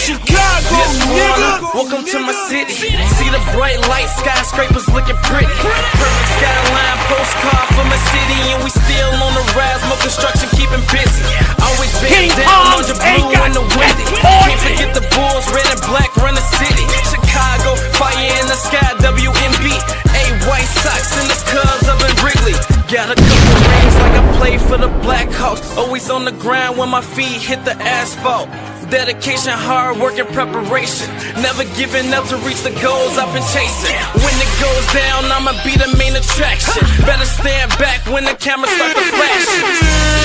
Chicago, nigga. Welcome to my city. See the bright lights, skyscrapers looking pretty. Perfect skyline, postcard for my city, and we still on the rise. More construction, keeping busy. Always been down on the blue and the windy. Can't forget the Bulls, red and black run the city. Chicago, fire in the sky, Wnba. White Sox and the Cubs up in Wrigley. Got a couple rings like I played for the Blackhawks. Always on the ground when my feet hit the asphalt. Dedication, hard work, and preparation. Never giving up to reach the goals I've been chasing. When it goes down, I'ma be the main attraction. Better stand back when the camera start to flash.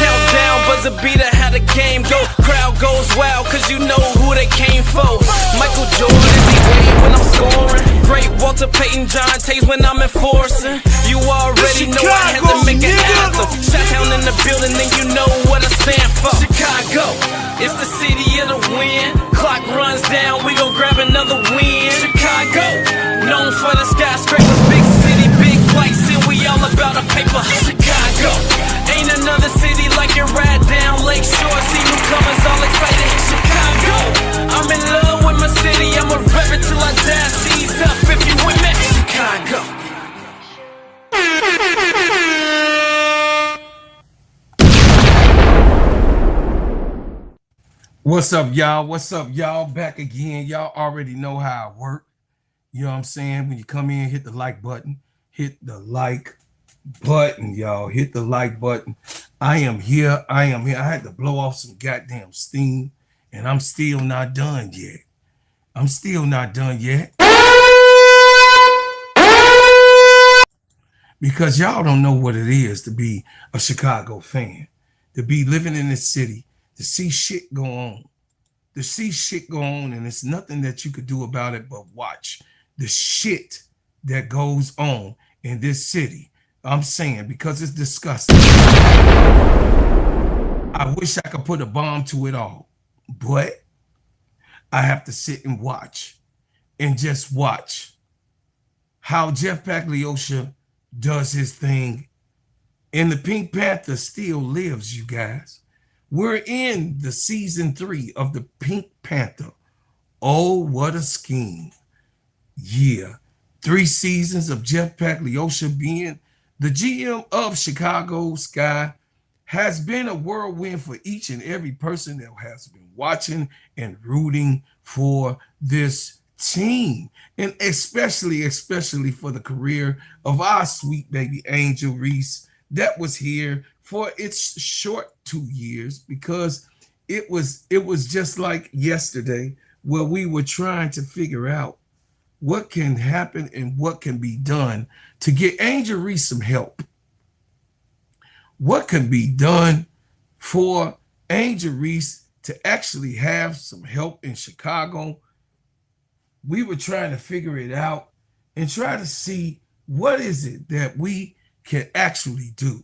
Countdown, buzzer beater, how the game go. Crowd goes wild, cause you know who they came for. Michael Jordan, D-Wade when I'm scoring. Great Walter Payton, John Tays when I'm enforcing. You already know I had to make an anthem. Shot-town in the building, then you know what I stand for. Chicago, it's the city of the win. Clock runs down, we gon' grab another win. Chicago, known for the skyscrapers, big city, big lights, and we all about a paper. Chicago, ain't another city like it. Right down Lakeshore, see newcomers all excited. Chicago, I'm in love with my city. I'ma rep it till I die. Seize up if you with me. Chicago. What's up, y'all? What's up, y'all? Back again. Y'all already know how I work. You know what I'm saying? When you come in, hit the like button. Hit the like button, y'all. Hit the like button. I am here. I am here. I had to blow off some goddamn steam, and I'm still not done yet. I'm still not done yet. Because y'all don't know what it is to be a Chicago fan, to be living in this city, to see shit go on, and it's nothing that you could do about it but watch the shit that goes on in this city. I'm saying, because it's disgusting. I wish I could put a bomb to it all, but I have to sit and watch, and just watch how Jeff Pagliosha does his thing, and the Pink Panther still lives, you guys. We're in the season 3 of the Pink Panther. Oh, what a scheme. Yeah. 3 seasons of Jeff Pagliosha being the GM of Chicago Sky has been a whirlwind for each and every person that has been watching and rooting for this team. And especially for the career of our sweet baby Angel Reese that was here for its short 2 years, because it was just like yesterday where we were trying to figure out what can happen and what can be done to get Angel Reese some help. What can be done for Angel Reese to actually have some help in Chicago? We were trying to figure it out and try to see what is it that we can actually do.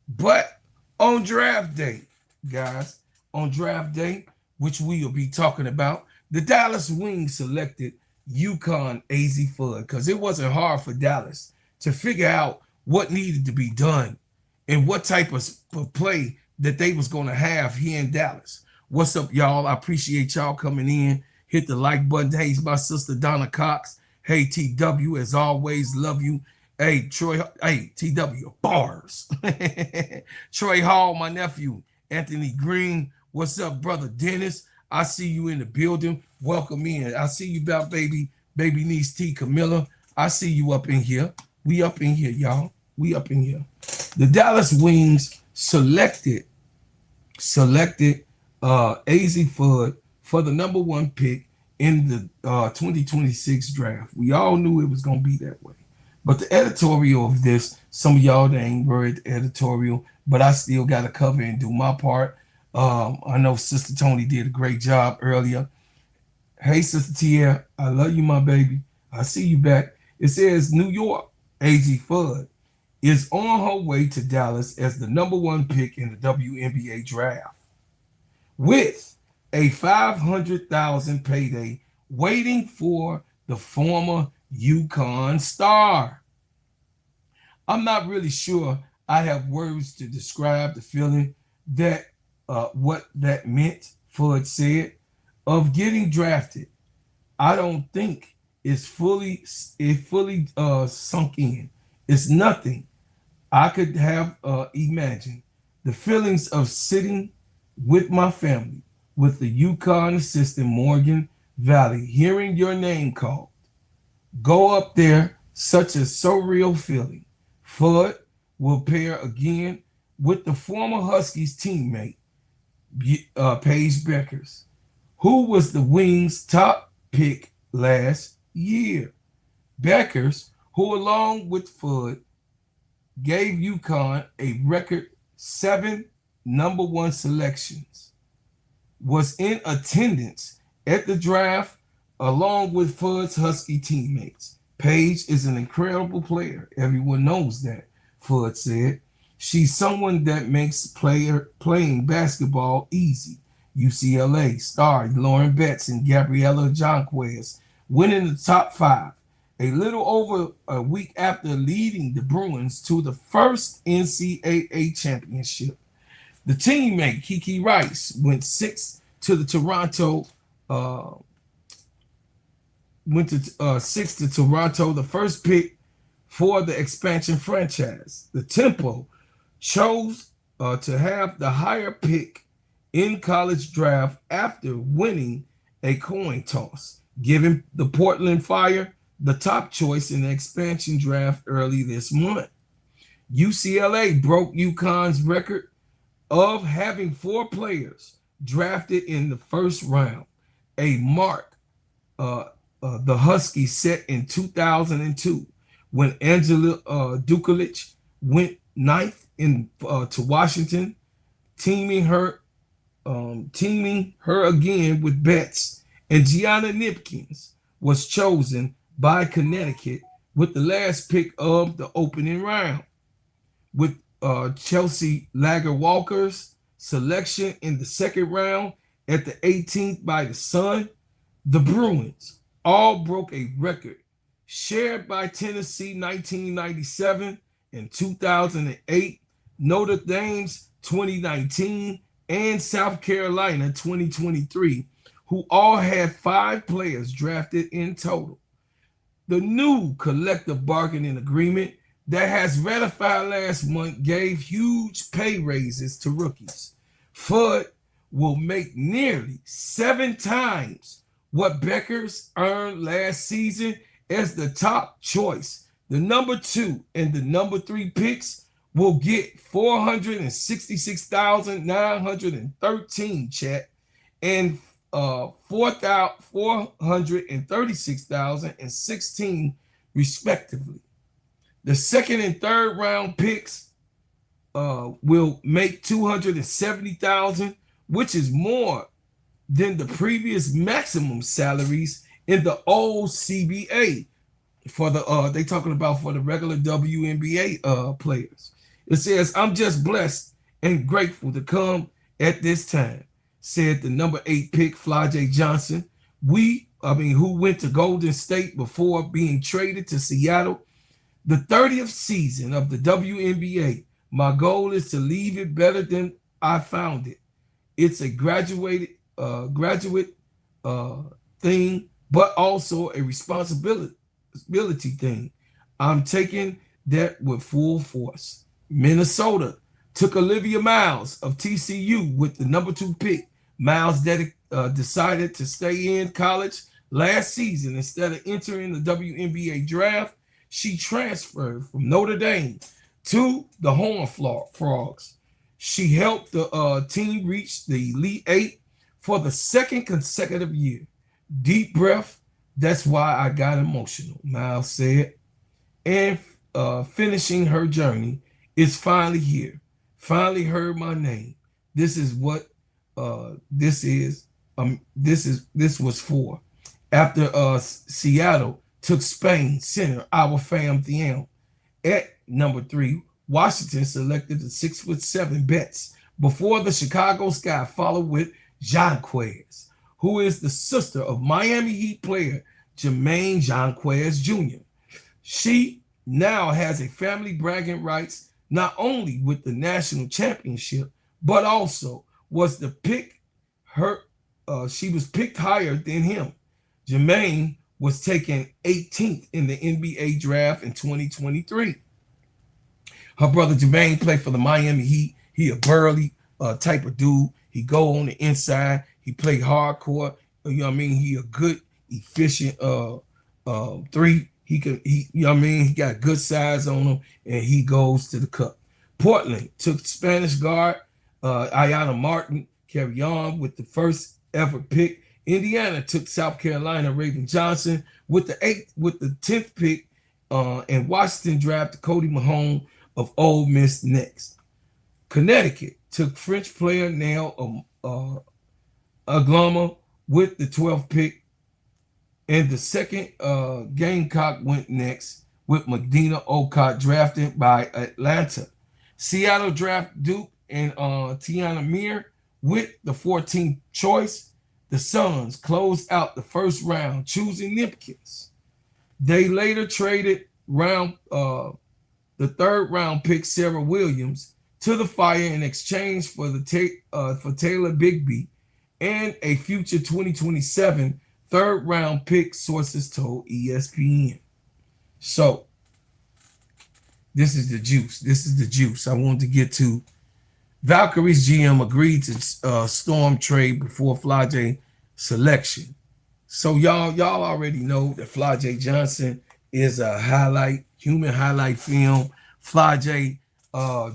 But on draft day, guys, on draft day, which we will be talking about, the Dallas Wings selected UConn AZ Fudd because it wasn't hard for Dallas to figure out what needed to be done and what type of play that they was going to have here in Dallas. What's up, y'all? I appreciate y'all coming in. Hit the like button. Hey, it's my sister Donna Cox. Hey, TW, as always, love you. Hey, Troy, hey, TW, bars. Troy Hall, my nephew. Anthony Green, what's up, brother Dennis? I see you in the building. Welcome in. I see you about baby niece T. Camilla. I see you up in here. We up in here, y'all. We up in here. The Dallas Wings selected AZ Fudd for the #1 pick in the 2026 draft. We all knew it was going to be that way. But the editorial of this, some of y'all that ain't read the editorial, but I still got to cover and do my part. I know Sister Tony did a great job earlier. Hey, Sister Tia, I love you, my baby. I see you back. It says New York, AZ Fudd is on her way to Dallas as the #1 pick in the WNBA draft, with a $500,000 payday waiting for the former UConn star. I'm not really sure I have words to describe the feeling that what that meant, Fudd said. of getting drafted, I don't think it's fully sunk in. It's nothing I could have imagined. The feelings of sitting with my family, with the UConn assistant Morgan Valley, hearing your name called. Go up there, such a surreal feeling. Fudd will pair again with the former Huskies teammate, Paige Beckers, who was the Wings' top pick last year. Beckers, who along with Fudd gave UConn a record 7 #1 selections, was in attendance at the draft along with Fudd's Husky teammates. Paige is an incredible player. Everyone knows that, Fudd said. She's someone that makes playing basketball easy. UCLA star Lauren Betts and Gabriella Hawkins winning the top 5 a little over a week after leading the Bruins to the first NCAA championship. The teammate Kiki Rice went 6 to Toronto, the first pick for the expansion franchise. The Tempo chose to have the higher pick in college draft after winning a coin toss, giving the Portland Fire the top choice in the expansion draft early this month. UCLA broke UConn's record of having 4 players drafted in the first round, a mark the Huskies set in 2002 when Angela Dukulich went 9th to Washington, teaming her again with Betts, and Gianna Nipkins was chosen by Connecticut with the last pick of the opening round. With Chelsea Lager-Walker's selection in the second round at the 18th by the Sun, the Bruins all broke a record shared by Tennessee 1997 and 2008, Notre Dame's 2019, and South Carolina 2023, who all had 5 players drafted in total. The new collective bargaining agreement that has ratified last month gave huge pay raises to rookies. Fudd will make nearly 7 times what Beckers earned last season as the top choice. The number 2 and the number 3 picks will get $466,913 check and $436,016 respectively. The second and third round picks will make $270,000, which is more than the previous maximum salaries in the old CBA for the they talking about for the regular WNBA players. It says, "I'm just blessed and grateful to come at this time," said the number 8 pick Flajay Johnson, who went to Golden State before being traded to Seattle. The 30th season of the WNBA, my goal is to leave it better than I found it. It's a graduate thing, but also a responsibility thing. I'm taking that with full force. Minnesota took Olivia Miles of TCU with the number 2 pick. Miles decided to stay in college last season instead of entering the WNBA draft. She transferred from Notre Dame to the Horned Frogs. She helped the team reach the Elite 8 for the 2nd consecutive year. Deep breath, that's why I got emotional, Miles said. And finishing her journey is finally here. Finally heard my name. This is what this was for. After Seattle took Spain center our fam Thiam at number 3, Washington selected the 6'7" Betts before the Chicago Sky followed with Jonquez, who is the sister of Miami Heat player Jermaine Jonquez Jr. She now has a family bragging rights not only with the national championship, but also was the pick she was picked higher than him. Jermaine was taken 18th in the NBA draft in 2023. Her brother Jermaine played for the Miami Heat. He a burly type of dude. He go on the inside. He play hardcore. You know what I mean? He a good, efficient three. He you know what I mean? He got good size on him, and he goes to the cup. Portland took Spanish guard Ayana Martin, carry on with the first ever pick. Indiana took South Carolina Raven Johnson with the 10th pick, and Washington drafted Cody Mahone of Ole Miss next. Connecticut took French player Nail Aglama with the 12th pick, and the second Gamecock went next with Medina Olcott drafted by Atlanta. Seattle drafted Duke and Tiana Meir with the 14th choice. The Suns closed out the first round, choosing Nipkins. They later traded the third round pick Sarah Williams to the Fire in exchange for Taylor Bigby and a future 2027 third round pick, sources told ESPN. So this is the juice. This is the juice I wanted to get to. Valkyrie's GM agreed to Storm trade before Flau'jae selection. So y'all already know that Flau'jae Johnson is a human highlight film. Flau'jae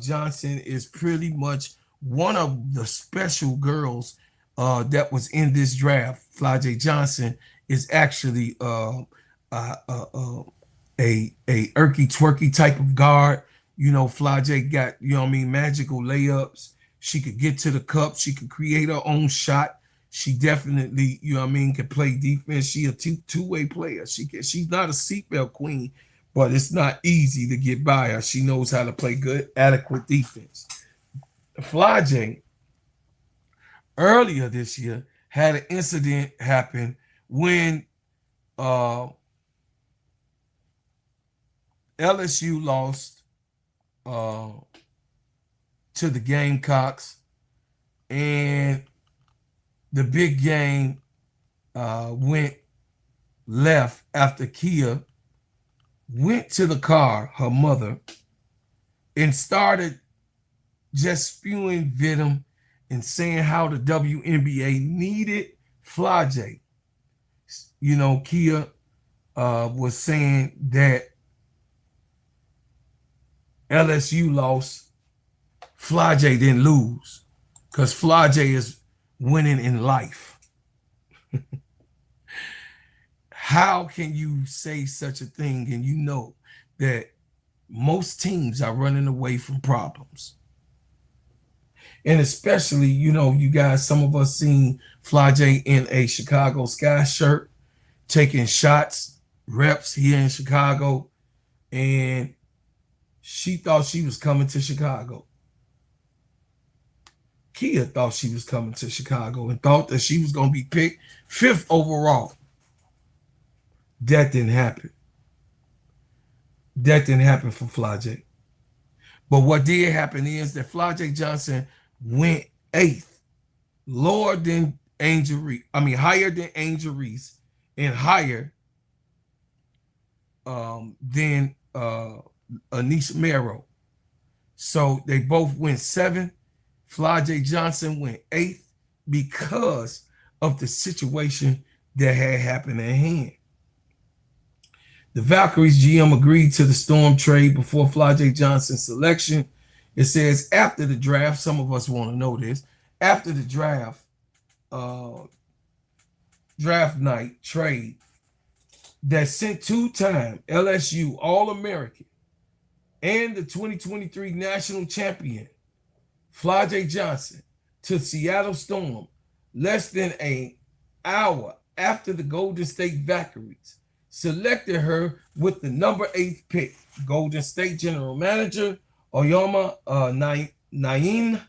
Johnson is pretty much one of the special girls that was in this draft. Flau'jae Johnson is actually a irky twerky type of guard. You know, Flau'jae got, you know what I mean, magical layups. She could get to the cup. She could create her own shot. She definitely, you know what I mean, can play defense. She a two-way player. She's not a seatbelt queen, but it's not easy to get by her. She knows how to play good, adequate defense. Flau'jae, earlier this year, had an incident happen when LSU lost to the Gamecocks, and the big game went left after Kia went to the car, her mother, and started just spewing venom and saying how the WNBA needed Flau'jae. You know, Kia was saying that LSU lost, Flau'jae didn't lose, because Flau'jae is winning in life. How can you say such a thing and you know that most teams are running away from problems? And especially, you know, you guys, some of us seen Flau'jae in a Chicago Sky shirt, taking shots, reps here in Chicago, and she thought she was coming to Chicago. Kia thought she was coming to Chicago and thought that she was going to be picked 5th overall. That didn't happen. That didn't happen for Flau'jae. But what did happen is that Flau'jae Johnson went 8th, lower than Angel Reese. I mean, higher than Angel Reese and higher than Anisha Mero. So they both went 7th. Flau'jae Johnson went 8th because of the situation that had happened at hand. The Valkyries GM agreed to the Storm trade before Flau'jae Johnson's selection. It says after the draft, some of us want to know this, after the draft, draft night trade that sent two-time LSU All-American and the 2023 national champion Flau'jae Johnson to Seattle Storm less than an hour after the Golden State Valkyries selected her with the number 8th pick. Golden State General Manager Oyama Nain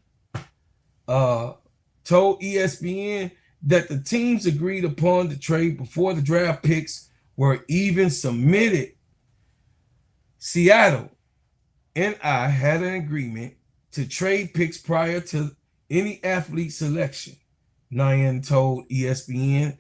told ESPN that the teams agreed upon the trade before the draft picks were even submitted. Seattle and I had an agreement to trade picks prior to any athlete selection. Nyan told ESPN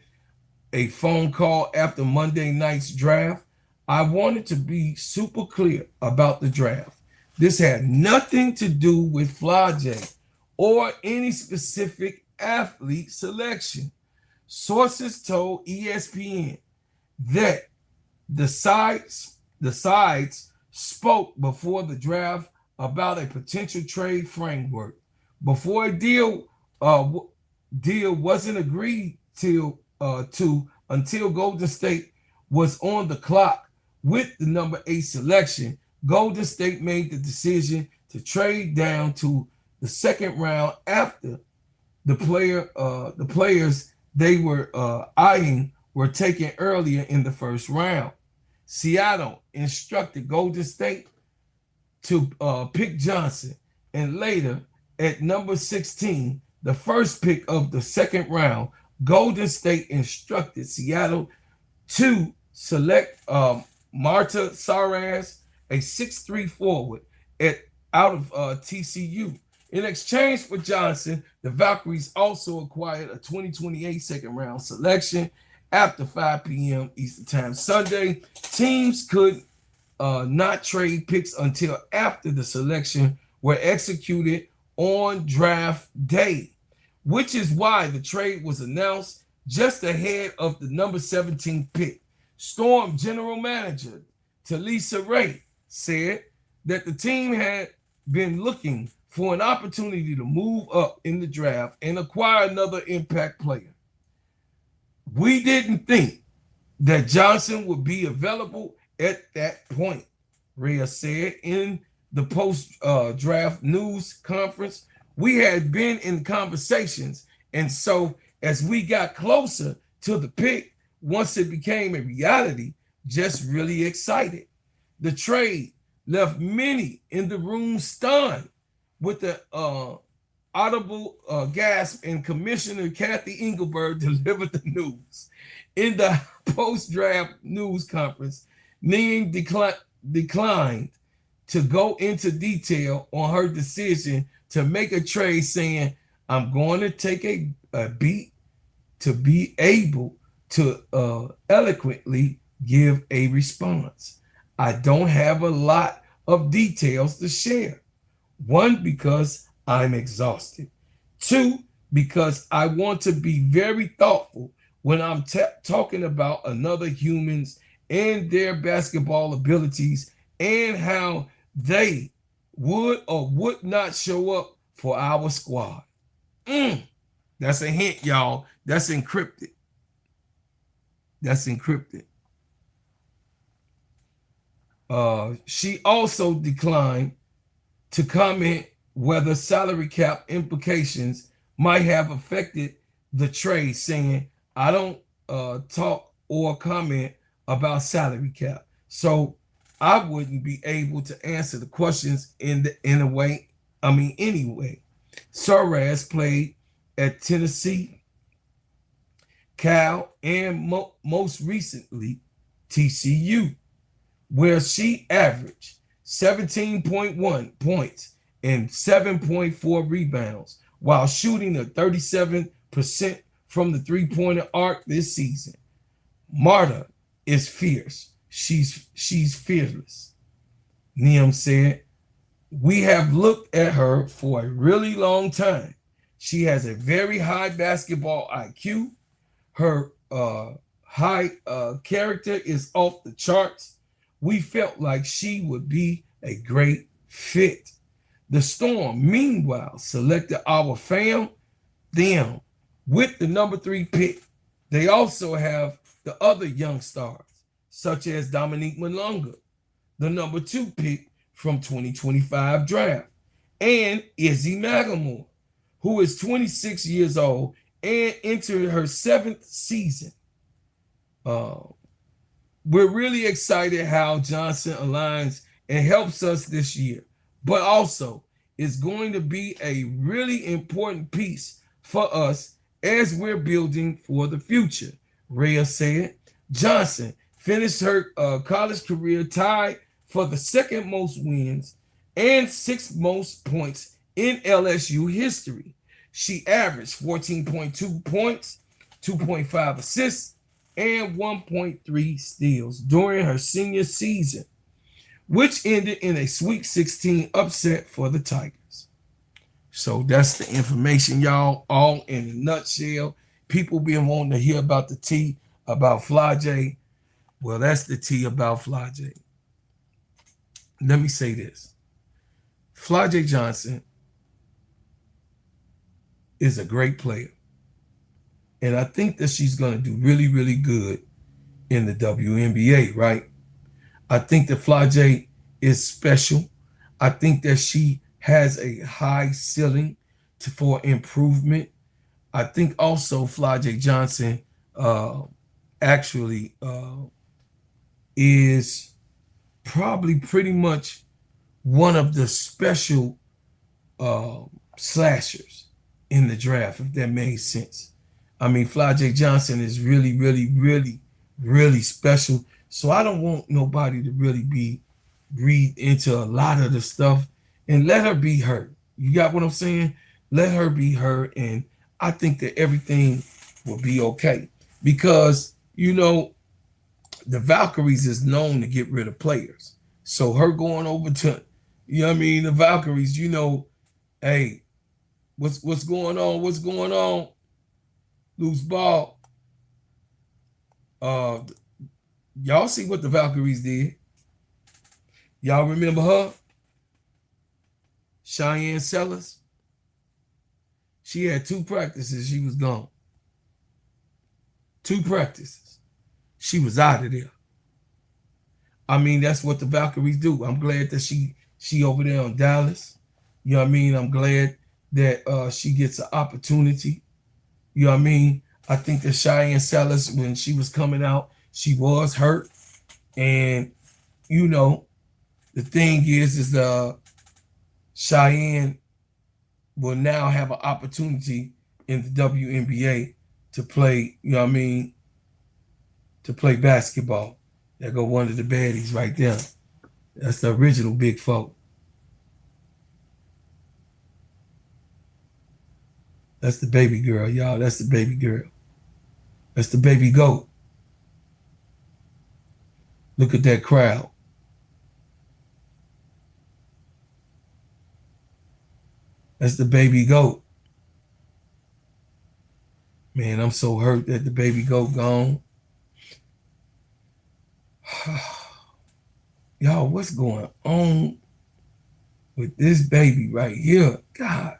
a phone call after Monday night's draft. I wanted to be super clear about the draft. This had nothing to do with Flajay or any specific athlete selection. Sources told ESPN that the sides spoke before the draft about a potential trade framework. Before a deal wasn't agreed to until Golden State was on the clock with the number 8 selection. Golden State made the decision to trade down to the second round after the players they were eyeing were taken earlier in the first round. Seattle instructed Golden State to pick Johnson, and later at number 16, the first pick of the second round, Golden State instructed Seattle to select Marta Saraz, a 6'3" forward out of TCU. In exchange for Johnson, the Valkyries also acquired a 2028 second round selection. After 5 p.m. Eastern Time Sunday, teams could not trade picks until after the selection were executed on draft day, which is why the trade was announced just ahead of the number 17 pick. Storm general manager Talisa Ray said that the team had been looking for an opportunity to move up in the draft and acquire another impact player. We didn't think that Johnson would be available at that point, Rhea said in the post-draft news conference. We had been in conversations, and so as we got closer to the pick, once it became a reality, just really excited. The trade left many in the room stunned with the audible gasp, and Commissioner Kathy Engelberg delivered the news. In the post-draft news conference, Ning declined to go into detail on her decision to make a trade, saying, I'm going to take a beat to be able to eloquently give a response. I don't have a lot of details to share. 1, because I'm exhausted. 2, because I want to be very thoughtful when I'm talking about another humans and their basketball abilities and how they would or would not show up for our squad. That's a hint, y'all. That's encrypted. That's encrypted. She also declined to comment whether salary cap implications might have affected the trade, saying, I don't talk or comment about salary cap. So I wouldn't be able to answer the questions anyway. Saraz played at Tennessee, Cal, and most recently TCU, where she averaged 17.1 points and 7.4 rebounds while shooting a 37% from the three-pointer arc this season. Marta is fierce. She's fearless. Niam said, we have looked at her for a really long time. She has a very high basketball IQ. Her high character is off the charts. We felt like she would be a great fit. The Storm, meanwhile, selected our them with the number 3 pick. They also have the other young stars, such as Dominique Malonga, the number 2 pick from 2025 draft, and Izzy Magamore, who is 26 years old and entered her 7th season. We're really excited how Johnson aligns and helps us this year, but also is going to be a really important piece for us as we're building for the future, Rhea said. Johnson finished her college career tied for the 2nd most wins and 6th most points in LSU history. She averaged 14.2 points, 2.5 assists, and 1.3 steals during her senior season, which ended in a Sweet 16 upset for the Tigers. So that's the information, y'all, all in a nutshell. People been wanting to hear about the tea about Flau'jae. Well, that's the tea about Flau'jae. Let me say this. Flau'jae Johnson is a great player. And I think that she's going to do really, really good in the WNBA, right? I think that Flau'jae is special. I think that she has a high ceiling for improvement. I think also Flau'jae Johnson actually is probably pretty much one of the special slashers in the draft, if that makes sense. I mean, Flau'jae Johnson is really, really, really, really special. So I don't want nobody to really read into a lot of the stuff, and let her be her. You got what I'm saying? Let her be her, and I think that everything will be okay. Because, you know, the Valkyries is known to get rid of players. So her going over to, you know what I mean, the Valkyries, you know, hey, what's going on? What's going on? Loose ball. Y'all see what the Valkyries did? Y'all remember her? Cheyenne Sellers. She had 2 practices. She was gone. 2 practices. She was out of there. I mean, that's what the Valkyries do. I'm glad that she over there in Dallas. You know what I mean? I'm glad that she gets an opportunity. You know what I mean? I think that Cheyenne Sellers, when she was coming out, she was hurt. And, you know, the thing is Cheyenne will now have an opportunity in the WNBA to play, you know what I mean, to play basketball. There go one of the baddies right there. That's the original big folk. That's the baby girl, y'all. That's the baby girl. That's the baby goat. Look at that crowd. That's the baby goat. Man, I'm so hurt that the baby goat gone. Y'all, what's going on with this baby right here? God.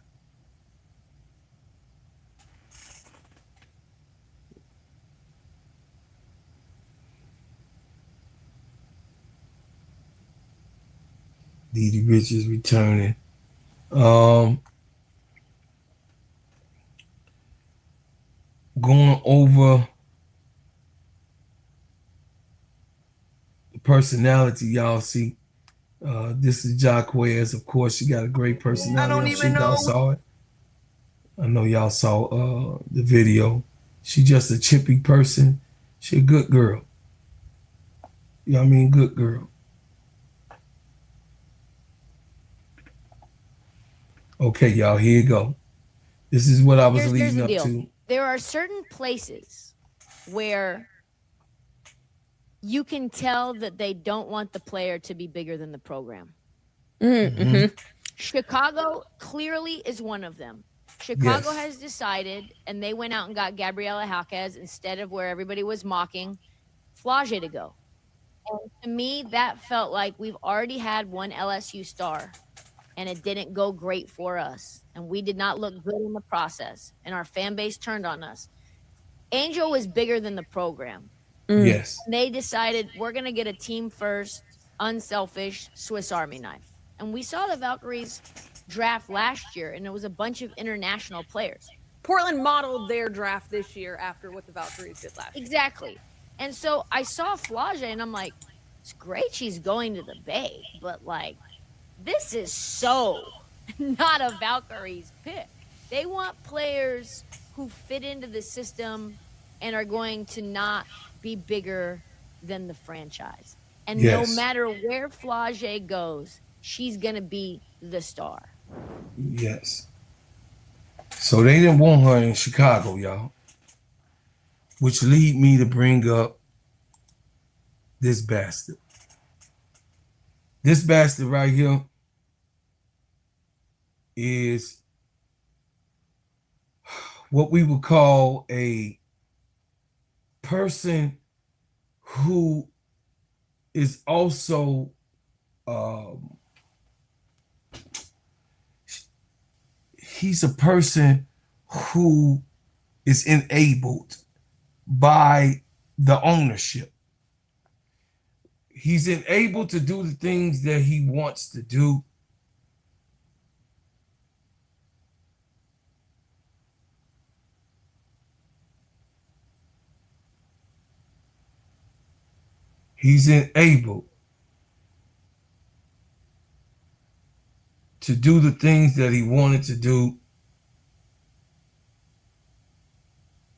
Dee Richards returning. Going over the personality, y'all see. This is Jaquez. Of course, she got a great personality. I don't even know. Y'all saw it. I know y'all saw the video. She just a chippy person. She a good girl. You know what I mean? Good girl. Okay, y'all, here you go. This is what I was leading up to. There are certain places where you can tell that they don't want the player to be bigger than the program. Mm-hmm. Chicago clearly is one of them. Chicago has decided, and they went out and got Gabriella Hawkins instead of where everybody was mocking Flau'jae to go. And to me, that felt like we've already had one LSU star, and it didn't go great for us. And we did not look good in the process, and our fan base turned on us. Angel was bigger than the program. Yes. And they decided we're going to get a team first, unselfish Swiss Army knife. And we saw the Valkyries draft last year, and it was a bunch of international players. Portland modeled their draft this year after what the Valkyries did last year. Exactly. And so I saw Flau'jae, and I'm like, it's great she's going to the Bay, but, like, this is so not a Valkyries pick. They want players who fit into the system and are going to not be bigger than the franchise. And no matter where Flau'jae goes, she's going to be the star. Yes. So they didn't want her in Chicago, y'all. Which lead me to bring up this bastard. This bastard right here is what we would call a person who is also he's a person who is enabled by the ownership. He's enabled to do the things that he wants to do. He's enabled to do the things that he wanted to do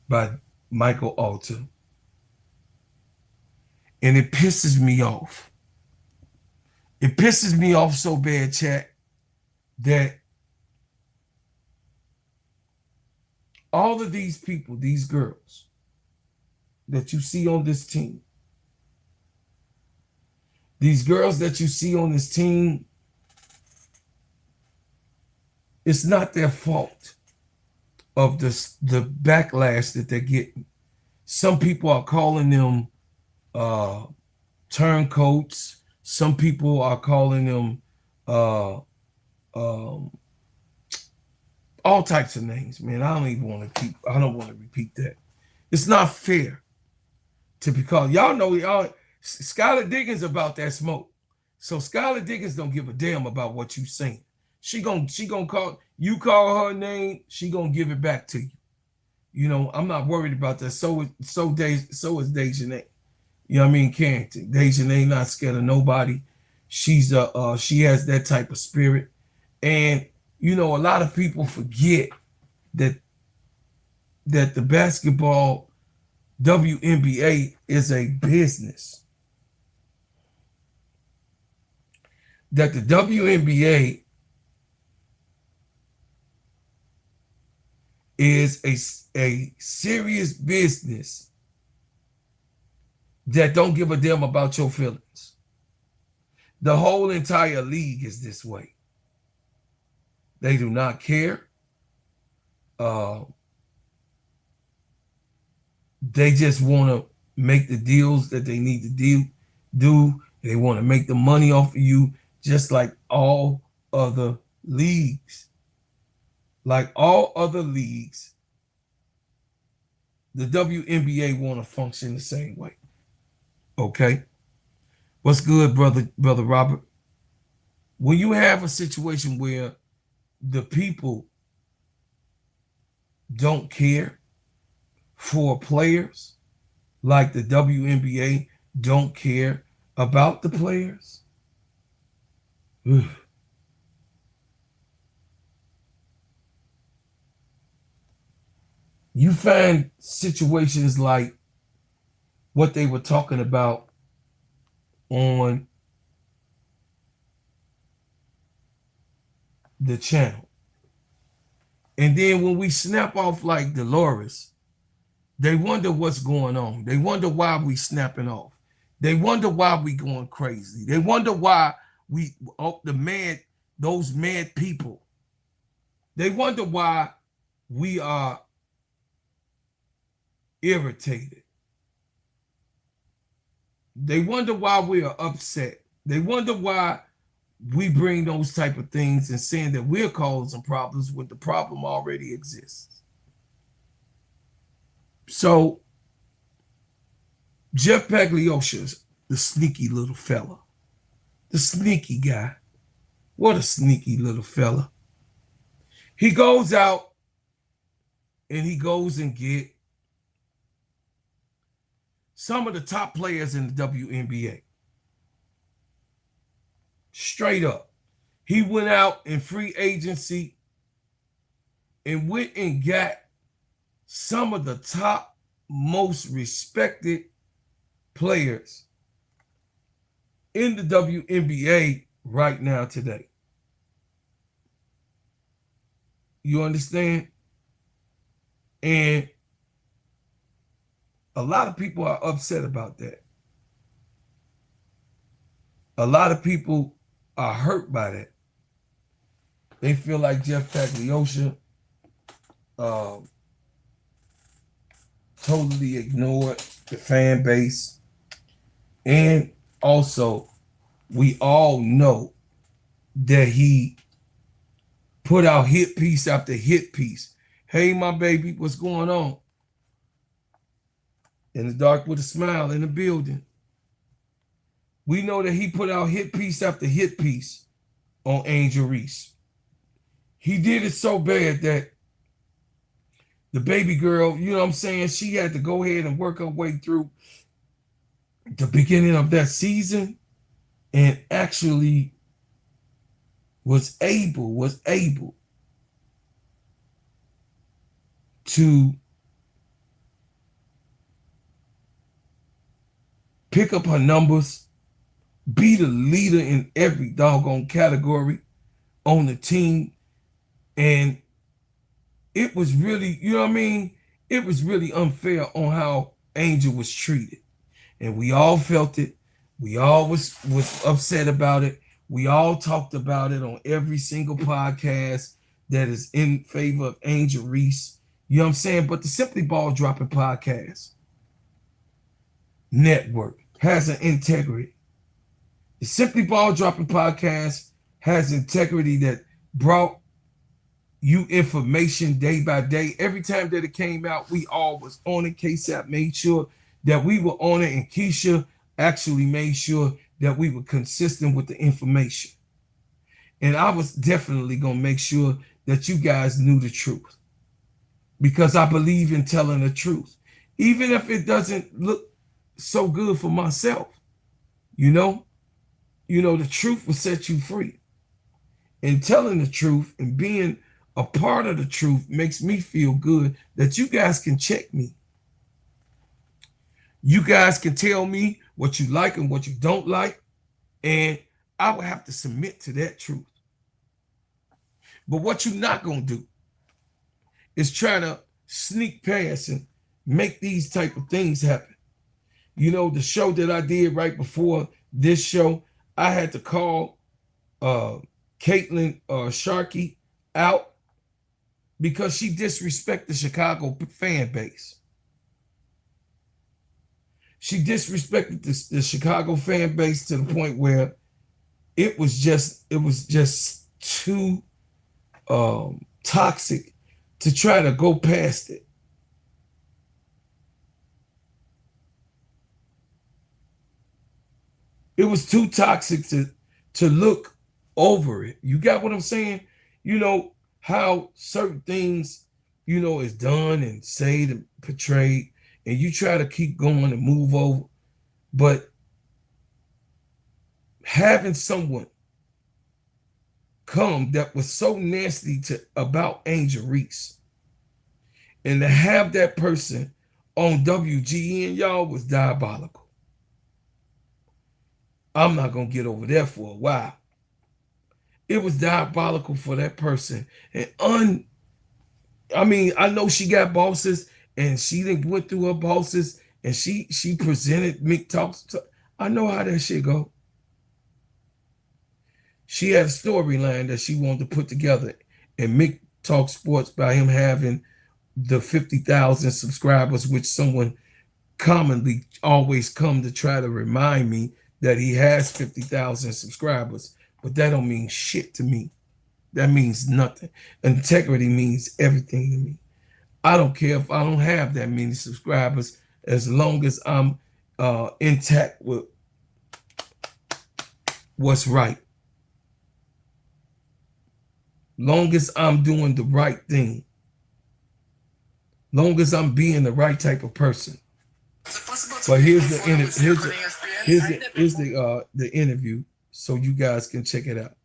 by Michael Alter. And it pisses me off. It pisses me off so bad, chat, that all of these people, these girls that you see on this team, these girls that you see on this team, it's not their fault of the backlash that they're getting. Some people are calling them turncoats. Some people are calling them all types of names, man. I don't want to repeat that. It's not fair to be called. Y'all know Skylar Diggins about that smoke. So Skylar Diggins don't give a damn about what you saying. She gonna call her name, she gonna give it back to you. You know, I'm not worried about that. So is Dejanay. You know what I mean? Carrington. Dejanay not scared of nobody. She has that type of spirit. And you know, a lot of people forget that the basketball WNBA is a business. That the WNBA is a serious business that don't give a damn about your feelings. The whole entire league is this way. They do not care. They just want to make the deals that they need to do. They want to make the money off of you, just like all other leagues. Like all other leagues, the WNBA want to function the same way. Okay? What's good, brother Robert? When you have a situation where the people don't care for players, like the WNBA don't care about the players, you find situations like what they were talking about on the channel. And then when we snap off like Dolores, they wonder what's going on. They wonder why we snapping off. They wonder why we going crazy. They wonder why those mad people, they wonder why we are irritated. They wonder why we are upset. They wonder why we bring those type of things and saying that we're causing problems when the problem already exists. So Jeff Pagliosha's the sneaky little fella. The sneaky guy. What a sneaky little fella. He goes out and he goes and get some of the top players in the WNBA. Straight up. He went out in free agency and went and got some of the top, most respected players in the WNBA right now today. You understand? And a lot of people are upset about that. A lot of people are hurt by that. They feel like Jeff Pagliosha totally ignored the fan base. And also, we all know that he put out hit piece after hit piece. Hey, my baby, what's going on? In the dark with a smile in the building. We know that he put out hit piece after hit piece on Angel Reese. He did it so bad that the baby girl, you know what I'm saying, she had to go ahead and work her way through the beginning of that season and actually was able to pick up her numbers, be the leader in every doggone category on the team. And it was really, you know what I mean? It was really unfair on how Angel was treated. And we all felt it. We all was upset about it. We all talked about it on every single podcast that is in favor of Angel Reese. You know what I'm saying? But the Simply Ball Dropping Podcast Network has an integrity. The Simply Ball Dropping Podcast has integrity that brought you information day by day. Every time that it came out, we all was on it. KSAP made sure that we were on it, and Keisha actually made sure that we were consistent with the information. And I was definitely going to make sure that you guys knew the truth, because I believe in telling the truth, even if it doesn't look so good for myself. You know, the truth will set you free. And telling the truth and being a part of the truth makes me feel good that you guys can check me. You guys can tell me what you like and what you don't like, and I will have to submit to that truth. But what you're not going to do is try to sneak past and make these type of things happen. You know, the show that I did right before this show, I had to call Caitlin Sharkey out because she disrespected the Chicago fan base. She disrespected the Chicago fan base to the point where it was just too toxic to try to go past it. It was too toxic to look over it. You got what I'm saying? You know how certain things, you know, is done and said and portrayed, and you try to keep going and move over. But having someone come that was so nasty about Angel Reese, and to have that person on WGN, y'all, was diabolical. I'm not going to get over there for a while. It was diabolical for that person. And I mean, I know she got bosses, and she didn't went through her bosses, and she presented Mick Talks. I know how that shit go. She had a storyline that she wanted to put together, and Mick Talks Sports, by him having the 50,000 subscribers, which someone commonly always come to try to remind me that he has 50,000 subscribers, but that don't mean shit to me. That means nothing. Integrity means everything to me. I don't care if I don't have that many subscribers, as long as I'm intact with what's right. Long as I'm doing the right thing. Long as I'm being the right type of person. But here's the interview, so you guys can check it out.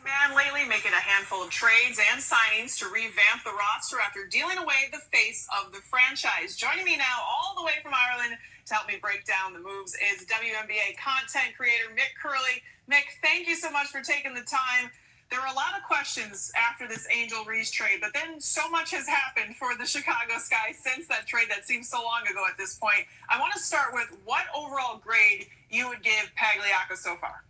Man lately making a handful of trades and signings to revamp the roster after dealing away the face of the franchise. Joining me now all the way from Ireland to help me break down the moves is WNBA content creator Mick Curley. Mick, thank you so much for taking the time. There were a lot of questions after this Angel Reese trade, but then so much has happened for the Chicago Sky since that trade that seems so long ago at this point. I want to start with what overall grade you would give Pagliacco so far.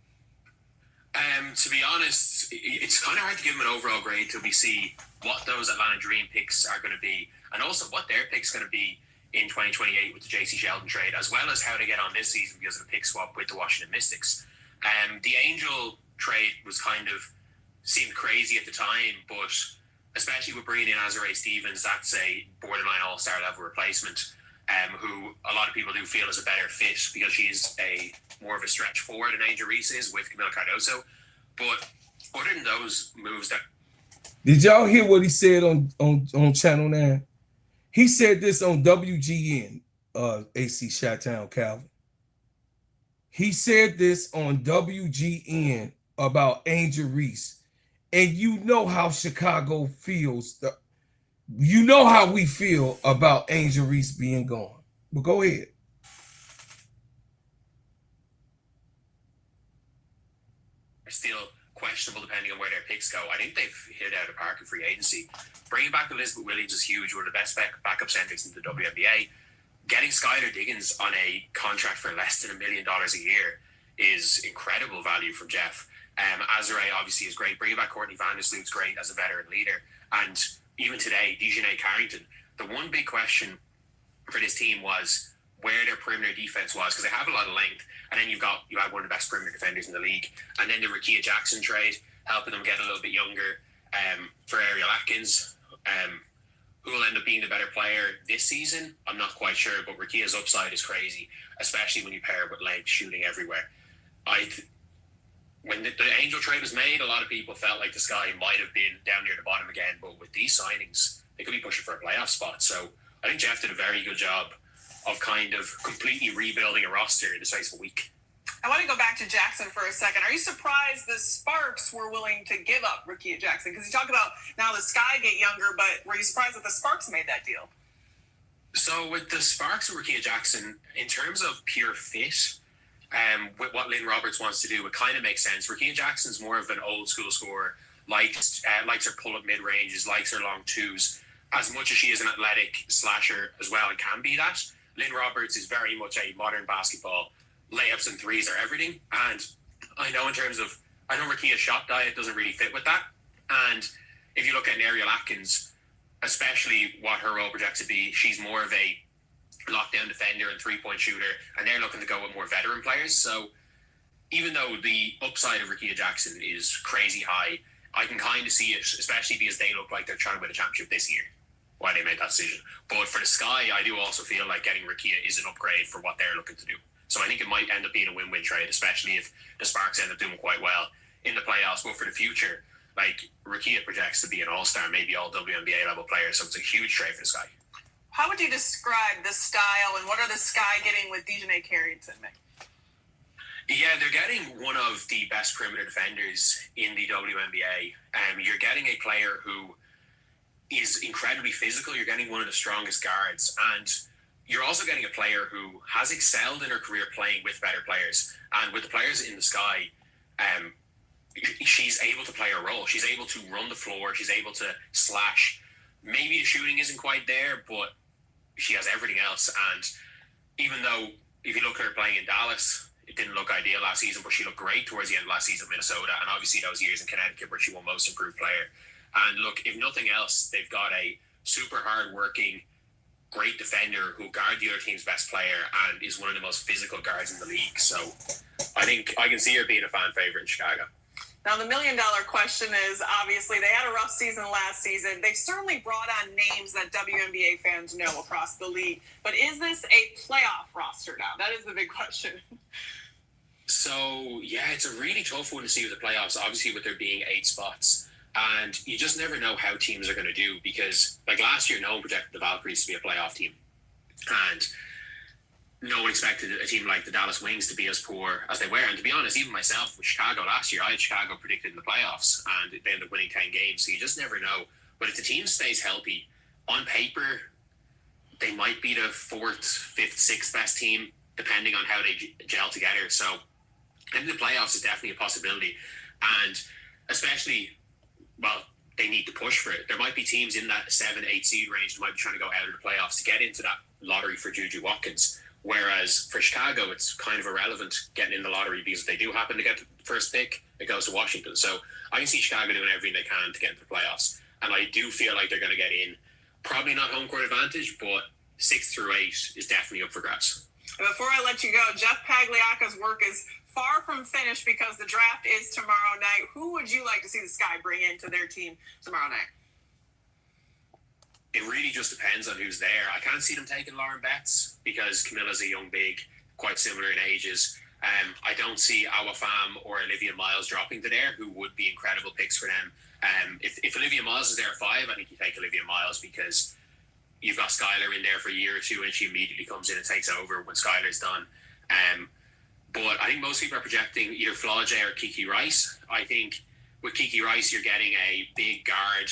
To be honest, it's kind of hard to give him an overall grade till we see what those Atlanta Dream picks are going to be, and also what their pick's going to be in 2028 with the JC Sheldon trade, as well as how they get on this season because of the pick swap with the Washington Mystics. The Angel trade was kind of seemed crazy at the time, but especially with bringing in Azurá Stevens, that's a borderline all-star level replacement, who a lot of people do feel is a better fit because she's a more of a stretch forward than Angel Reese is with Camila Cardoso. But other than those moves that... Did y'all hear what he said on Channel 9? He said this on WGN, AC Chi-Town, Calvin. He said this on WGN about Angel Reese. And you know how Chicago feels. You know how we feel about Angel Reese being gone. But go ahead. Still questionable depending on where their picks go. I think they've hit out of the park in free agency. Bringing back Elizabeth Williams is huge. One of the best backup centers in the WNBA. Getting Skylar on a contract for less than $1 million a year is incredible value from Jeff. Azurá obviously is great. Bringing back Courtney Vandersloot's great as a veteran leader. And even today, Dejanay Carrington. The one big question for this team was where their perimeter defense was, because they have a lot of length, and then you have one of the best perimeter defenders in the league. And then the Rickea Jackson trade, helping them get a little bit younger for Ariel Atkins, who will end up being the better player this season. I'm not quite sure, but Rickea's upside is crazy, especially when you pair it with length shooting everywhere. When the Angel trade was made, a lot of people felt like the Sky might have been down near the bottom again, but with these signings, they could be pushing for a playoff spot. So I think Jeff did a very good job of kind of completely rebuilding a roster in the space of a week. I want to go back to Jackson for a second. Are you surprised the Sparks were willing to give up Rickea Jackson? Because you talk about now the Sky get younger, but were you surprised that the Sparks made that deal? So with the Sparks and Rickea Jackson, in terms of pure fit, with what Lynn Roberts wants to do, it kind of makes sense. Rickea Jackson's more of an old school scorer, likes her pull-up mid-ranges, likes her long twos. As much as she is an athletic slasher as well and can be that, Lynn Roberts is very much a modern basketball. Layups and threes are everything. And I know Rickea's shot diet doesn't really fit with that. And if you look at Ariel Atkins, especially what her role projects to be, she's more of a lockdown defender and three-point shooter, and they're looking to go with more veteran players. So even though the upside of Rickea Jackson is crazy high, I can kind of see it, especially because they look like they're trying to win a championship this year, why they made that decision. But for the Sky, I do also feel like getting Rickea is an upgrade for what they're looking to do. So I think it might end up being a win-win trade, especially if the Sparks end up doing quite well in the playoffs. But for the future, like, Rickea projects to be an all-star, maybe all WNBA level player, so it's a huge trade for the Sky. How would you describe the style, and what are the Sky getting with Dejanay Carrington, Mick? Yeah, they're getting one of the best perimeter defenders in the WNBA. You're getting a player who is incredibly physical. You're getting one of the strongest guards, and you're also getting a player who has excelled in her career playing with better players. And with the players in the Sky, she's able to play her role. She's able to run the floor. She's able to slash. Maybe the shooting isn't quite there, but she has everything else. And even though, if you look at her playing in Dallas, it didn't look ideal last season, but she looked great towards the end of last season in Minnesota. And obviously those years in Connecticut where she won Most Improved Player. And look, if nothing else, they've got a super hard-working, great defender who guard the other team's best player and is one of the most physical guards in the league. So I think I can see her being a fan favorite in Chicago. Now, the million-dollar question is, obviously, they had a rough season last season. They certainly brought on names that WNBA fans know across the league. But is this a playoff roster now? That is the big question. So, yeah, it's a really tough one to see with the playoffs, obviously with there being 8 spots. And you just never know how teams are going to do because, like last year, no one projected the Valkyries to be a playoff team. And no one expected a team like the Dallas Wings to be as poor as they were. And to be honest, even myself with Chicago last year, I had Chicago predicted in the playoffs and they ended up winning 10 games. So you just never know. But if the team stays healthy, on paper, they might be the 4th, 5th, 6th best team, depending on how they gel together. So I think the playoffs is definitely a possibility. And especially, well, they need to push for it. There might be teams in that 7-8 seed range that might be trying to go out of the playoffs to get into that lottery for Juju Watkins. Whereas for Chicago, it's kind of irrelevant getting in the lottery because if they do happen to get the first pick, it goes to Washington. So I can see Chicago doing everything they can to get into the playoffs. And I do feel like they're going to get in. Probably not home court advantage, but 6 through 8 is definitely up for grabs. Before I let you go, Jeff Pagliaca's work is far from finished because the draft is tomorrow night. Who would you like to see the Sky bring into their team tomorrow night? It really just depends on who's there. I can't see them taking Lauren Betts because Camilla's a young big, quite similar in ages. I don't see Awafam or Olivia Miles dropping to there, who would be incredible picks for them. If Olivia Miles is there at 5, I think you take Olivia Miles because you've got Skylar in there for a year or two and she immediately comes in and takes over when Skylar's done. But I think most people are projecting either Flaude or Kiki Rice. I think with Kiki Rice, you're getting a big guard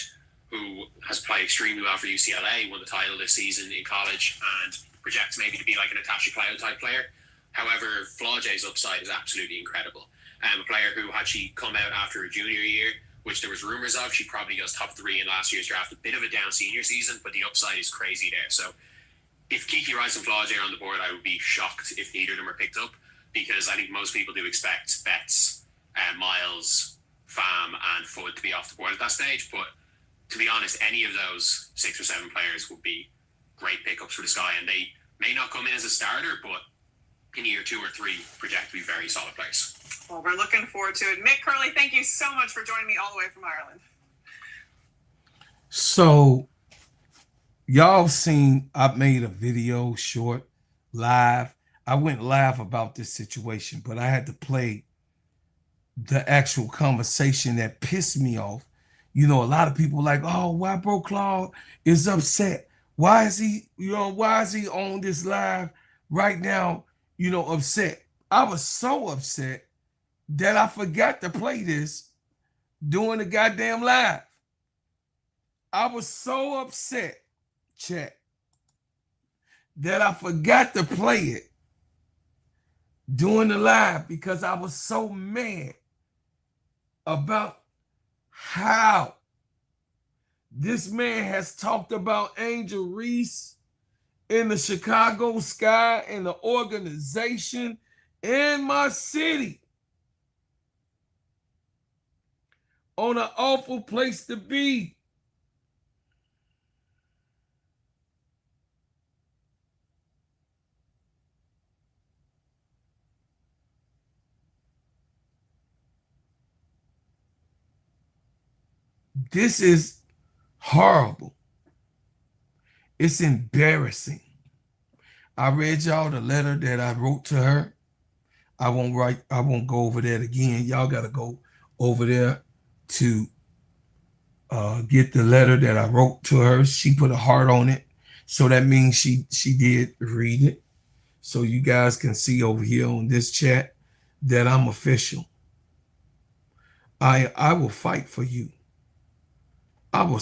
who has played extremely well for UCLA, won the title this season in college, and projects maybe to be like a Natasha Cloud type player. However, Flaude's upside is absolutely incredible. A player who, had she come out after her junior year, which there was rumors of, she probably goes top 3 in last year's draft. A bit of a down senior season, but the upside is crazy there. So if Kiki Rice and Flaude are on the board, I would be shocked if neither of them are picked up, because I think most people do expect Betts, Miles, Pham, and Foot to be off the board at that stage. But to be honest, any of those 6 or 7 players would be great pickups for the Sky, and they may not come in as a starter, but in year 2 or 3 project to be very solid players. Well, we're looking forward to it. Mick Curley, thank you so much for joining me all the way from Ireland. So y'all seen, I made a video short live. I went live about this situation, but I had to play the actual conversation that pissed me off. You know, a lot of people like, oh, why Bro Claude is upset? Why is he, why is he on this live right now, upset? I was so upset that I forgot to play this during the goddamn live. I was so upset, chat, that I forgot to play it during the live because I was so mad about how this man has talked about Angel Reese in the Chicago Sky and the organization in my city on an awful place to be. This is horrible. It's embarrassing. I read y'all the letter that I wrote to her. I won't go over that again. Y'all got to go over there to get the letter that I wrote to her. She put a heart on it. So that means she did read it. So you guys can see over here on this chat that I'm official. I will fight for you. I will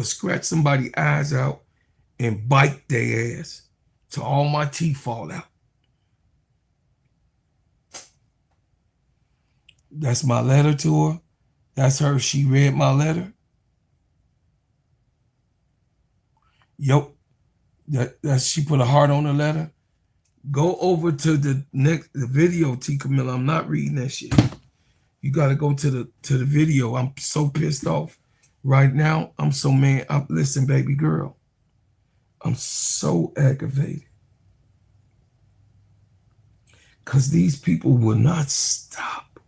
scratch somebody's eyes out and bite their ass till all my teeth fall out. That's my letter to her. That's her. She read my letter. Yup. That she put a heart on the letter. Go over to the video, T. Camilla. I'm not reading that shit. You got to go to the video. I'm so pissed off. Right now, I'm so mad. Listen, baby girl, I'm so aggravated because these people will not stop.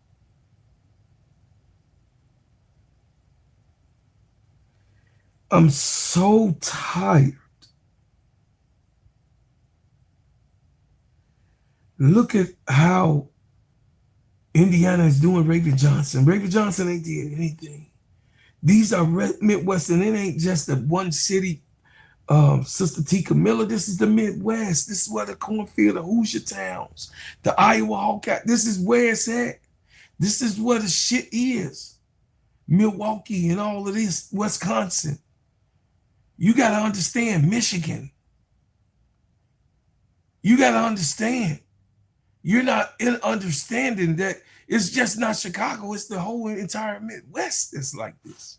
I'm so tired. Look at how Indiana is doing Raven Johnson. Raven Johnson ain't did anything. These are Midwestern. It ain't just a one city, Sister T. Camilla. This is the Midwest. This is where the cornfield, the Hoosier towns, the Iowa Hawkeye. This is where it's at. This is where the shit is. Milwaukee and all of this, Wisconsin. You got to understand Michigan. You got to understand. You're not in understanding that It's just not Chicago. It's the whole entire Midwest that's like this.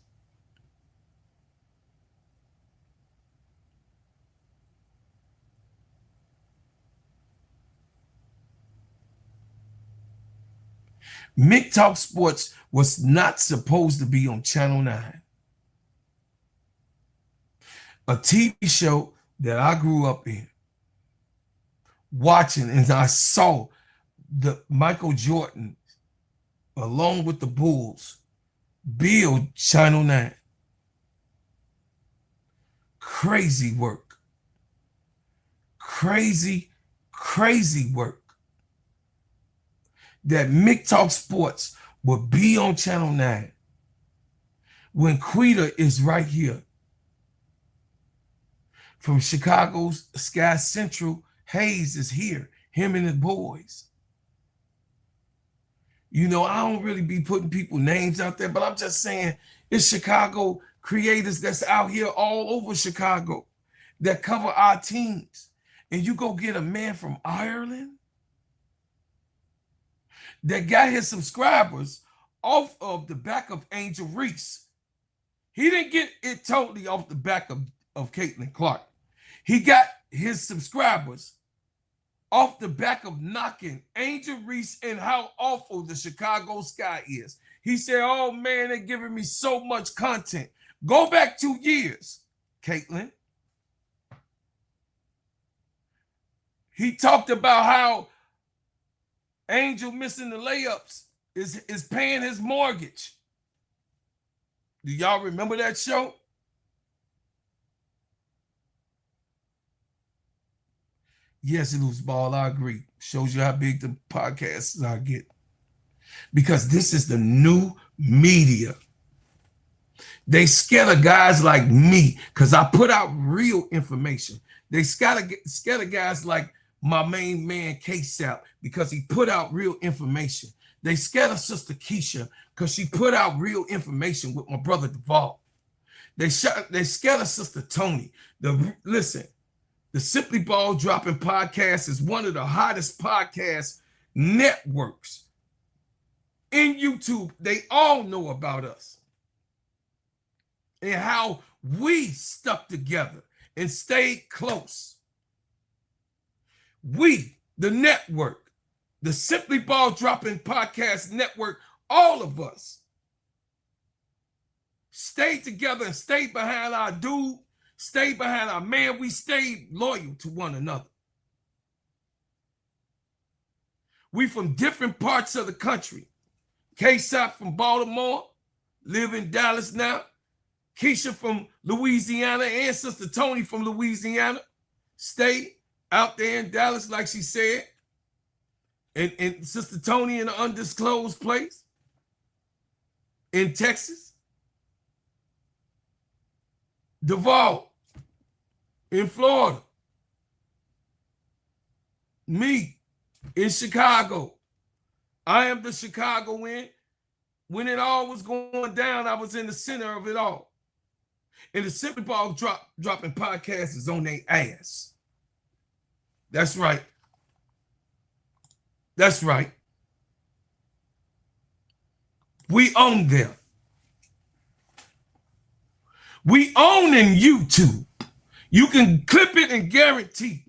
Mick Talk Sports was not supposed to be on Channel 9. A TV show that I grew up in, watching, and I saw the Michael Jordan, along with the Bulls, build Channel 9. Crazy work. Crazy, crazy work. That Mick Talk Sports will be on Channel 9 when Quita is right here. From Chicago's Sky Central, Hayes is here, him and his boys. You know, I don't really be putting people names out there, but I'm just saying it's Chicago creators that's out here all over Chicago that cover our teams. And you go get a man from Ireland that got his subscribers off of the back of Angel Reese. He didn't get it totally off the back of Caitlin Clark. He got his subscribers off the back of knocking Angel Reese and how awful the Chicago Sky is. He said, oh man, they're giving me so much content. Go back 2 years, Caitlin. He talked about how Angel missing the layups is paying his mortgage. Do y'all remember that show? Yes, it was ball. I agree. Shows you how big the podcasts I get. Because this is the new media. They scatter guys like me because I put out real information. They scatter guys like my main man K-Sap because he put out real information. They scatter Sister Keisha because she put out real information with my brother Duvall. They scatter Sister Tony. Listen. The Simply Ball Dropping podcast is one of the hottest podcast networks in YouTube. They all know about us and how we stuck together and stayed close. We, the network, the Simply Ball Dropping podcast network, all of us stayed together and stayed behind our dude. Stayed behind our man. We stayed loyal to one another. We from different parts of the country. K-Sop from Baltimore, live in Dallas now. Keisha from Louisiana and Sister Tony from Louisiana. Stay out there in Dallas, like she said. And Sister Tony in an undisclosed place in Texas. Duvall in Florida. Me in Chicago. I am the Chicagoan. When it all was going down, I was in the center of it all. And the Simply Ball Dropping podcast is on their ass. That's right. That's right. We own them. We own in YouTube. You can clip it and guarantee.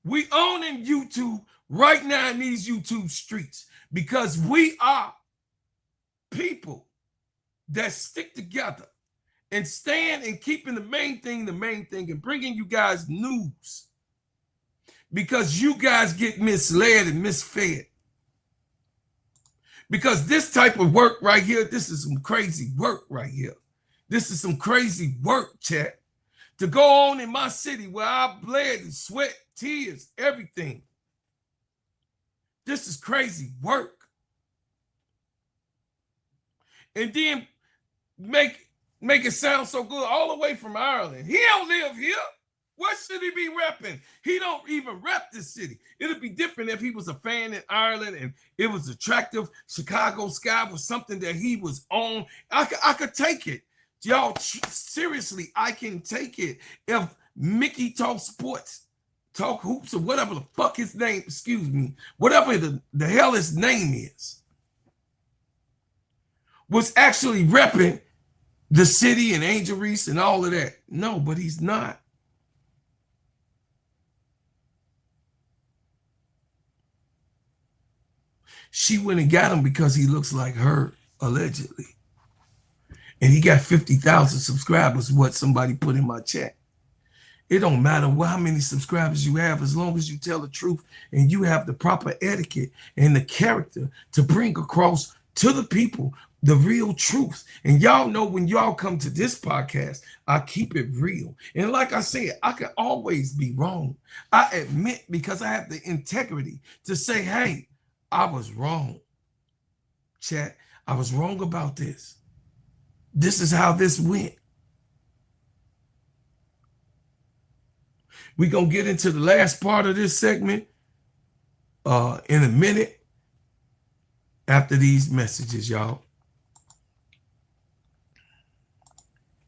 We own in YouTube right now in these YouTube streets because we are people that stick together and stand and keeping the main thing, and bringing you guys news because you guys get misled and misfed. Because this type of work right here, this is some crazy work right here. This is some crazy work, chat. To go on in my city where I bled and sweat, tears, everything. This is crazy work. And then make it sound so good all the way from Ireland. He don't live here. What should he be repping? He don't even rep this city. It'd be different if he was a fan in Ireland and it was attractive. Chicago Sky was something that he was on. I could take it. Y'all, seriously, I can take it if Mickey Talk Sports Talk Hoops or whatever the fuck his name, excuse me, whatever the hell his name is, was actually repping the city and Angel Reese and all of that. No, but he's not. She went and got him because he looks like her, allegedly. And he got 50,000 subscribers, what somebody put in my chat. It don't matter how many subscribers you have, as long as you tell the truth and you have the proper etiquette and the character to bring across to the people the real truth. And y'all know when y'all come to this podcast, I keep it real. And like I said, I can always be wrong. I admit, because I have the integrity to say, hey, I was wrong. Chat, I was wrong about this. This is how this went. We're going to get into the last part of this segment in a minute after these messages, y'all.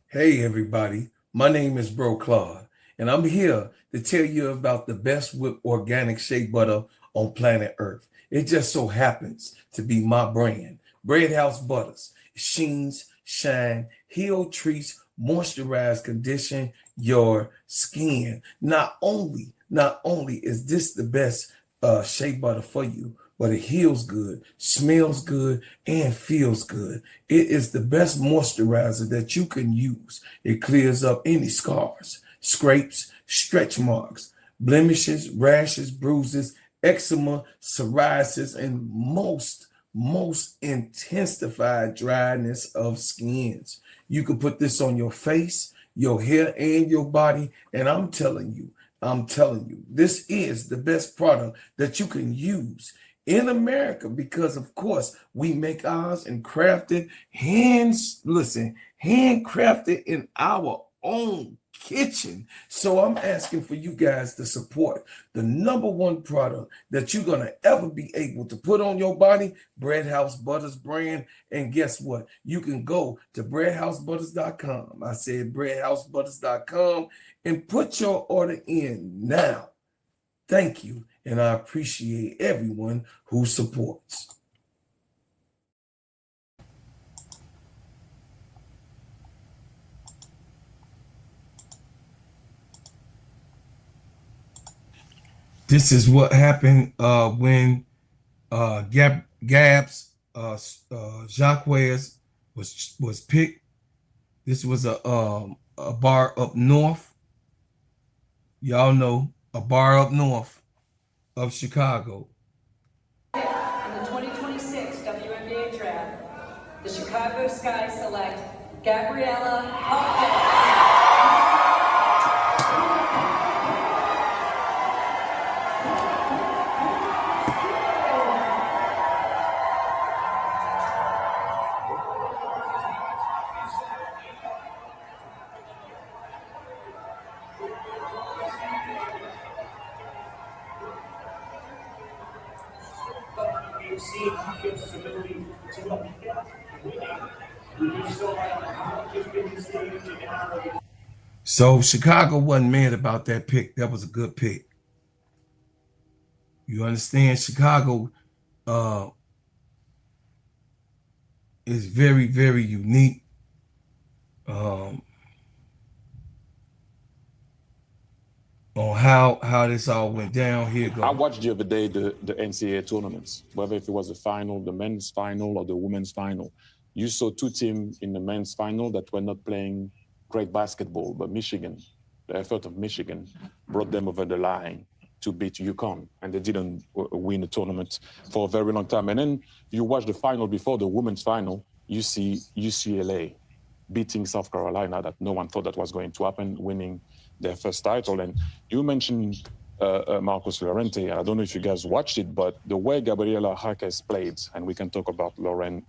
Hey, everybody. My name is Bro Claude, and I'm here to tell you about the best whipped organic shea butter on planet Earth. It just so happens to be my brand. Bread House Butters. Sheens, shine, heal, treats, moisturize, condition your skin. Not only is this the best shea butter for you, but it heals good, smells good, and feels good. It is the best moisturizer that you can use. It clears up any scars, scrapes, stretch marks, blemishes, rashes, bruises, eczema, psoriasis, and most intensified dryness of skins. You can put this on your face, your hair, and your body, and I'm telling you, this is the best product that you can use in America, because of course we make ours and crafted handcrafted in our own kitchen. So I'm asking for you guys to support the #1 product that you're gonna ever be able to put on your body, Bread House Butters brand. And guess what? You can go to breadhousebutters.com. I said breadhousebutters.com and put your order in now. Thank you, and I appreciate everyone who supports. This is what happened when Gabs Jacques was picked. This was a bar up north. Y'all know, a bar up north of Chicago. In the 2026 WNBA draft, the Chicago Sky select Gabriella Hawkins. So Chicago wasn't mad about that pick. That was a good pick. You understand? Chicago is very, very unique. On how this all went down. Here goes. I watched the other day the NCAA tournaments, whether if it was the final, the men's final, or the women's final. You saw two teams in the men's final that were not playing great basketball, but Michigan, the effort of Michigan, brought them over the line to beat UConn, and they didn't win the tournament for a very long time. And then you watch the final before the women's final, you see UCLA beating South Carolina that no one thought that was going to happen, winning their first title. And you mentioned Marcus Llorente. I don't know if you guys watched it, but the way Gabriella Hawkins played, and we can talk about Lauren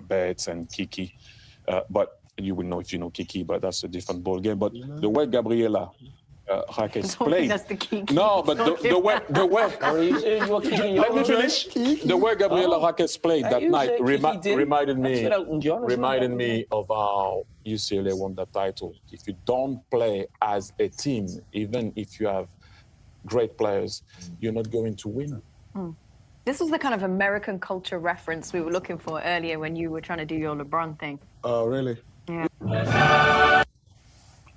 Bates and Kiki, but you will know if you know Kiki, but that's a different ball game. But the way Gabriella Hawkins played, That's the Kiki. no, but the way let me finish. The way Gabriella Hawkins played that night reminded me of how UCLA won that title. If you don't play as a team, even if you have great players, you're not going to win. This was the kind of American culture reference we were looking for earlier when you were trying to do your LeBron thing. Oh, really? Yeah.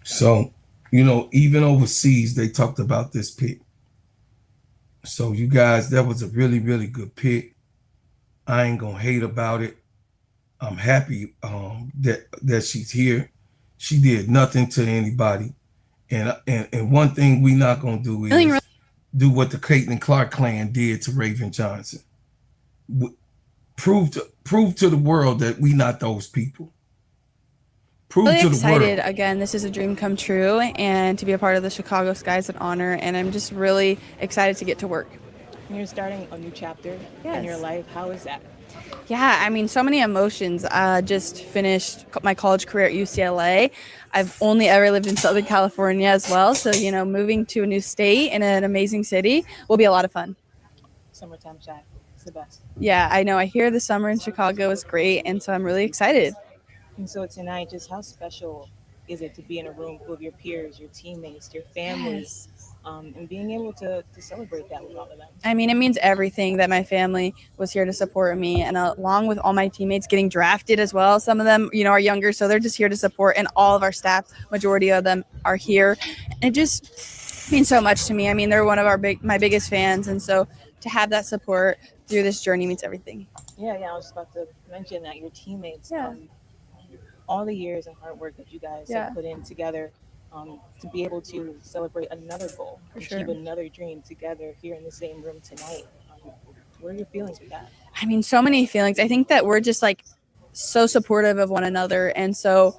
So, you know, even overseas, they talked about this pick. So you guys, that was a really, really good pick. I ain't gonna hate about it. I'm happy that she's here. She did nothing to anybody. And one thing we not gonna do is do what the Caitlin Clark clan did to Raven Johnson. Prove to the world that we not those people. Prove Really to the excited. world. Again, this is a dream come true, and to be a part of the Chicago Sky is an honor, and I'm just really excited to get to work. You're starting a new chapter in your life. How is that? Yeah, I mean, so many emotions. Just finished my college career at UCLA. I've only ever lived in Southern California as well. So, you know, moving to a new state in an amazing city will be a lot of fun. Summertime shot. It's the best. Yeah, I know. I hear the summer in Chicago is great, and so I'm really excited. And so tonight, just how special is it to be in a room full of your peers, your teammates, your families, and being able to celebrate that with all of them? I mean, it means everything that my family was here to support me, and along with all my teammates getting drafted as well. Some of them, you know, are younger, so they're just here to support, and all of our staff, majority of them are here. And it just means so much to me. I mean, they're one of my biggest fans, and so to have that support through this journey means everything. Yeah, I was just about to mention that your teammates, all the years and hard work that you guys have put in together, to be able to celebrate another goal, achieve another dream together here in the same room tonight. What are your feelings with that? I mean, so many feelings. I think that we're just like so supportive of one another. And so,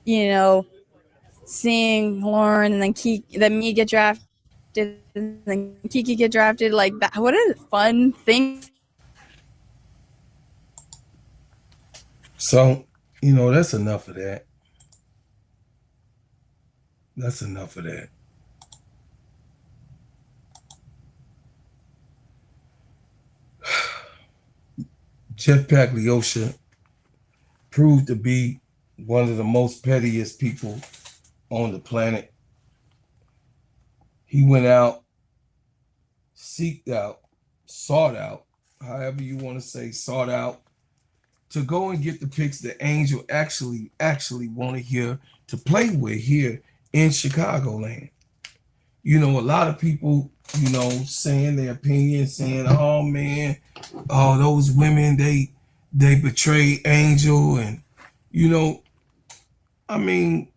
you know, seeing Lauren and then me get drafted and then Kiki get drafted, like that, what a fun thing. So, you know, that's enough of that. That's enough of that. Jeff Pagliosha proved to be one of the most pettiest people on the planet. He went out, sought out, however you want to say, sought out, to go and get the picks that Angel actually wanted here to play with here in Chicagoland. You know, a lot of people, you know, saying their opinion, saying, oh man, oh, those women, they betrayed Angel. And, you know, I mean,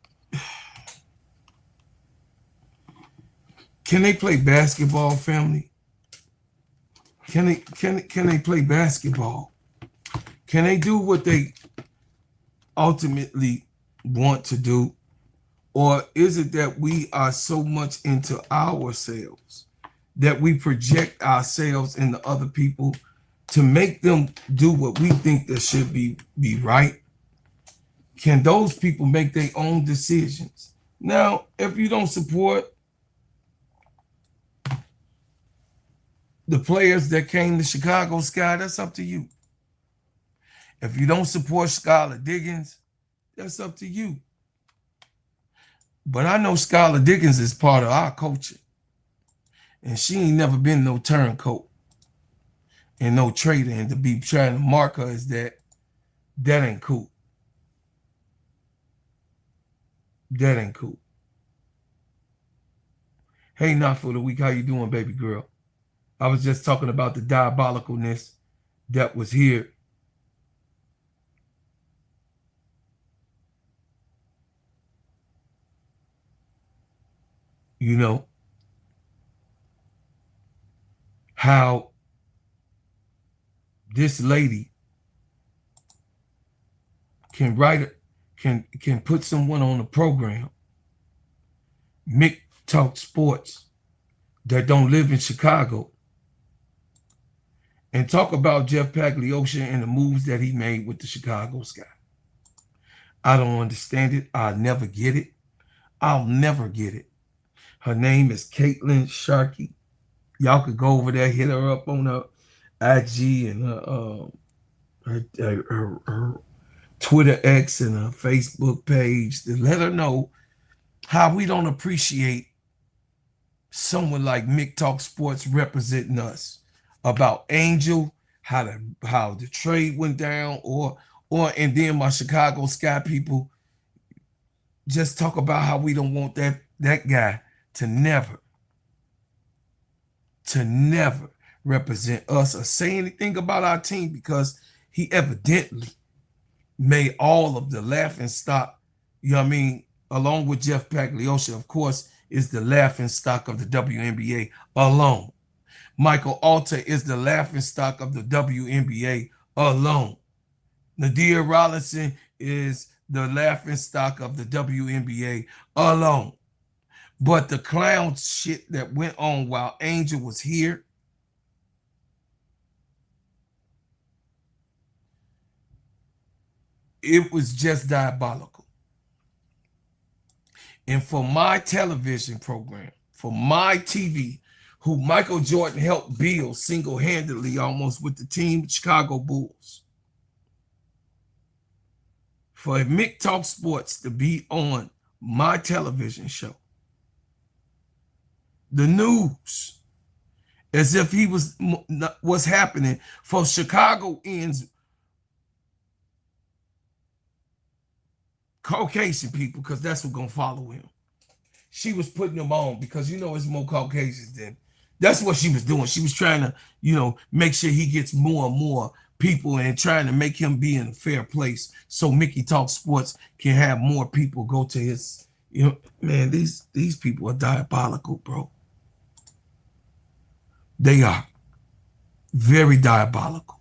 can they play basketball, family? Can they play basketball? Can they do what they ultimately want to do? Or is it that we are so much into ourselves that we project ourselves into other people to make them do what we think that should be right? Can those people make their own decisions? Now, if you don't support the players that came to Chicago Sky, that's up to you. If you don't support Skylar Diggins, that's up to you. But I know Skylar Diggins is part of our culture. And she ain't never been no turncoat and no traitor. And to be trying to mark her as that ain't cool. That ain't cool. Hey, not for the week. How you doing, baby girl? I was just talking about the diabolicalness that was here. You know, how this lady can can put someone on a program, Mick Talk Sports, that don't live in Chicago, and talk about Jeff Pagliosha and the moves that he made with the Chicago Sky. I don't understand it. I'll never get it. I'll never get it. Her name is Caitlin Sharkey. Y'all could go over there, hit her up on her IG and her Twitter X and her Facebook page to let her know how we don't appreciate someone like Mick Talk Sports representing us about Angel, how the trade went down, and then my Chicago Sky people just talk about how we don't want that guy to never represent us or say anything about our team, because he evidently made all of the laughing stock, you know what I mean, along with Jeff Pagliosha, of course, is the laughing stock of the WNBA alone. Michael Alter is the laughing stock of the WNBA alone. Nadia Rollinson is the laughing stock of the WNBA alone. But the clown shit that went on while Angel was here, it was just diabolical. And for my television program, for my TV, who Michael Jordan helped build single-handedly almost with the team, Chicago Bulls, for Mick Talk Sports to be on my television show, the news, as if he was what's happening for Chicagoans, Caucasian people, because that's what's gonna follow him. She was putting them on because, you know, it's more Caucasians than. That's what she was doing. She was trying to, you know, make sure he gets more and more people and trying to make him be in a fair place so Mickey Talk Sports can have more people go to his, you know, man, these people are diabolical, bro. They are very diabolical.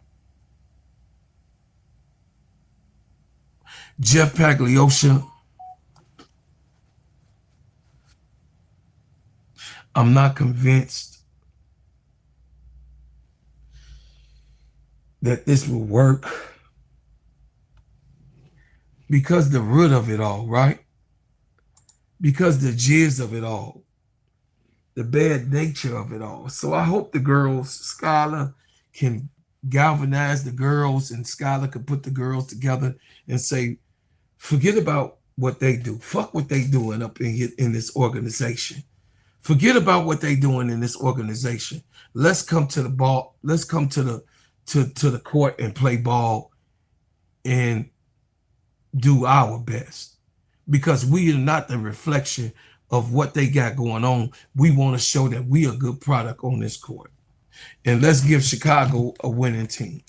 Jeff Pagliosha, I'm not convinced that this will work, because the root of it all, right? Because the jizz of it all, the bad nature of it all. So I hope the girls, Skylar, can galvanize the girls, and Skylar can put the girls together and say, forget about what they do. Fuck what they doing up in this organization. Forget about what they doing in this organization. Let's come to the ball. Let's come to the court and play ball and do our best, because we are not the reflection of what they got going on. We want to show that we are a good product on this court. And let's give Chicago a winning team.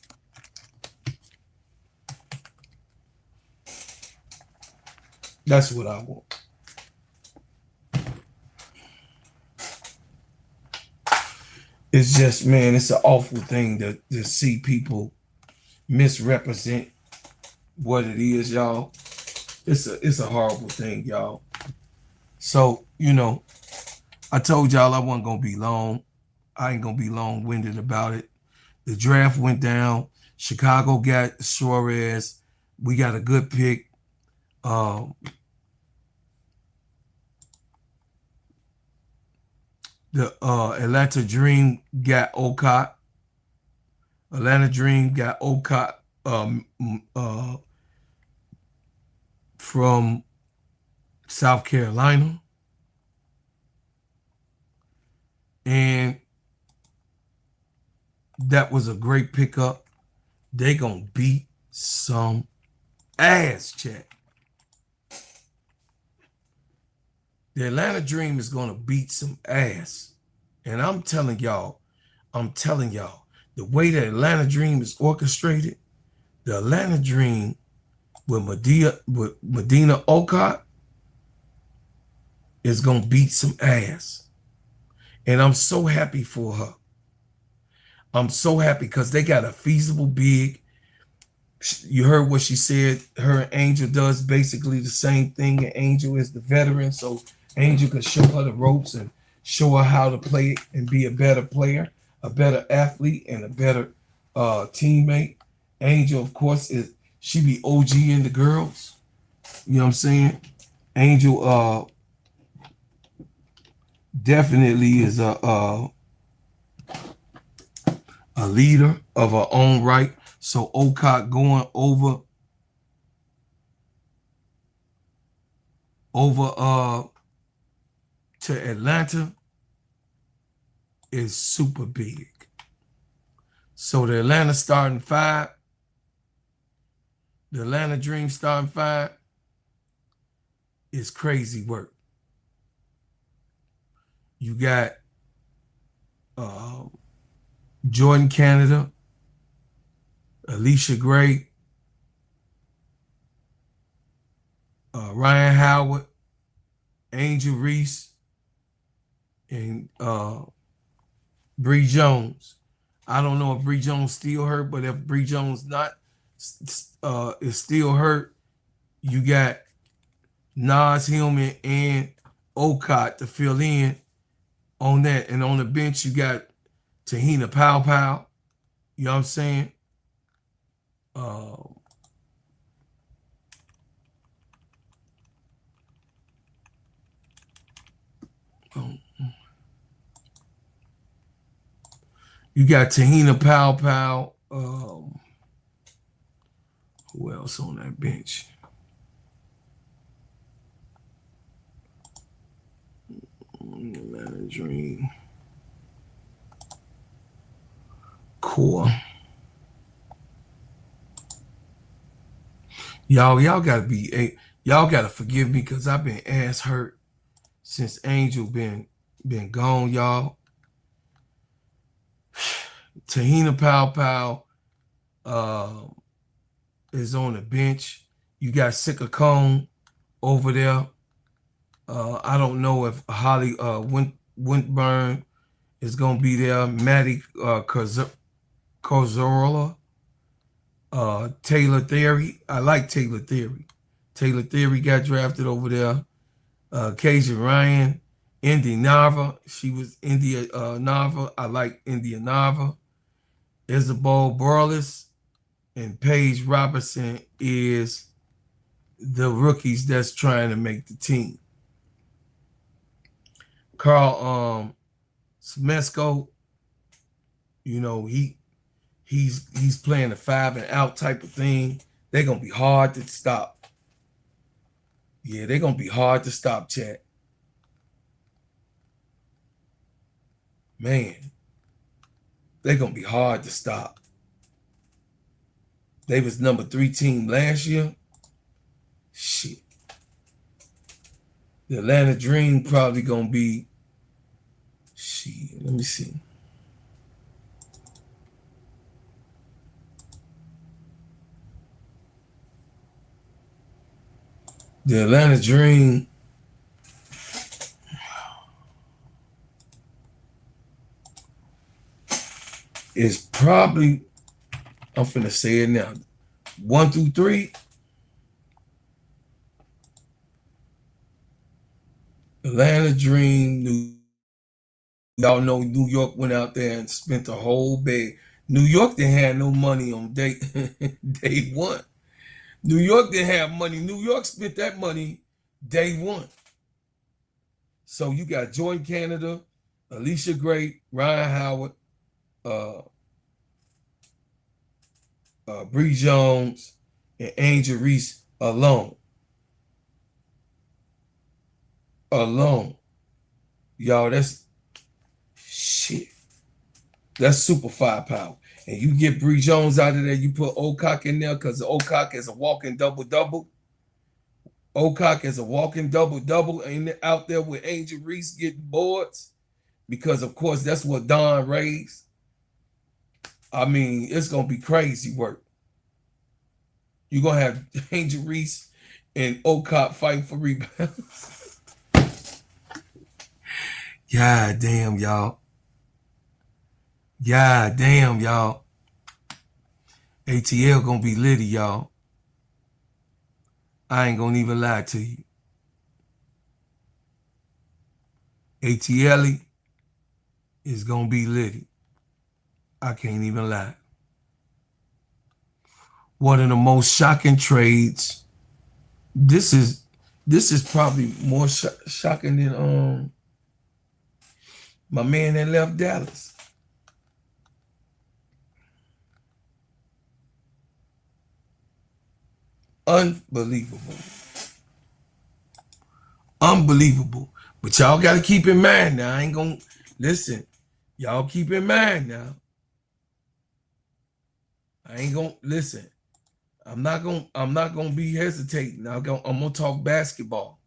That's what I want. It's just, man, it's an awful thing to see people misrepresent what it is, y'all. It's a horrible thing, y'all. So, you know, I told y'all I wasn't gonna be long. I ain't gonna be long-winded about it. The draft went down. Chicago got Suarez. We got a good pick. The Atlanta Dream got Okot. Atlanta Dream got Okot from South Carolina. And that was a great pickup. They gonna beat some ass, chat. The Atlanta Dream is going to beat some ass. And I'm telling y'all, the way the Atlanta Dream is orchestrated, the Atlanta Dream with Medina Okot is going to beat some ass. And I'm so happy for her. I'm so happy because they got a feasible big. You heard what she said. Her and Angel does basically the same thing. And Angel is the veteran, so Angel can show her the ropes and show her how to play and be a better player, a better athlete, and a better teammate. Angel, of course, she be OG in the girls. You know what I'm saying? Angel definitely is a leader of her own right. So Okot going over to Atlanta is super big. So the Atlanta starting five, the Atlanta Dream starting five is crazy work. You got Jordan Canada, Alicia Gray, Ryan Howard, Angel Reese, and Bree Jones. I don't know if Bree Jones still hurt, but if Bree Jones not is still hurt, you got Nas Hillman and Ocott to fill in on that. And on the bench, you got Tahina Pow. You know what I'm saying? You got Tahina Pow. Who else on that bench? Atlanta Dream core. Y'all gotta forgive me because I've been ass hurt since Angel been gone, y'all. Tahina Pow is on the bench. You got Sika Cone over there. I don't know if Holly Wintburn is gonna be there. Maddie Corzola, Taylor Theory. I like Taylor Theory. Taylor Theory got drafted over there. Kasia Ryan, Indy Nava. She was India Nava. I like India Nava. Isabel Burles and Paige Robertson is the rookies that's trying to make the team. Carl Smesko, you know, he's playing a 5 and out type of thing. They're gonna be hard to stop. Yeah, they're gonna be hard to stop, chat. Man, they're gonna be hard to stop. They was number 3 team last year. Shit. The Atlanta Dream probably gonna be, shit, let me see. The Atlanta Dream is probably, I'm finna say it now, 1 through 3. Atlanta Dream, y'all know New York went out there and spent the whole bag. New York didn't have no money on day one. New York didn't have money. New York spent that money day one. So you got Jordan Canada, Alicia Gray, Ryan Howard, Bree Jones, and Angel Reese alone. Y'all, that's shit. That's super firepower. And you get Bree Jones out of there, you put Ocott in there because Ocott is a walking double-double. Ocott is a walking double-double, ain't out there with Angel Reese getting boards because, of course, that's what Don raised. I mean, it's going to be crazy work. You're going to have Angel Reese and Ocott fighting for rebounds. God damn, y'all. God damn, y'all. ATL gonna be litty, y'all. I ain't gonna even lie to you. ATL is gonna be litty. I can't even lie. One of the most shocking trades. This is probably more shocking than my man that left Dallas. Unbelievable. Unbelievable. But y'all got to keep in mind now, I ain't going to, listen, Y'all keep in mind now. I ain't gonna listen. I'm not gonna be hesitating. I'm gonna talk basketball.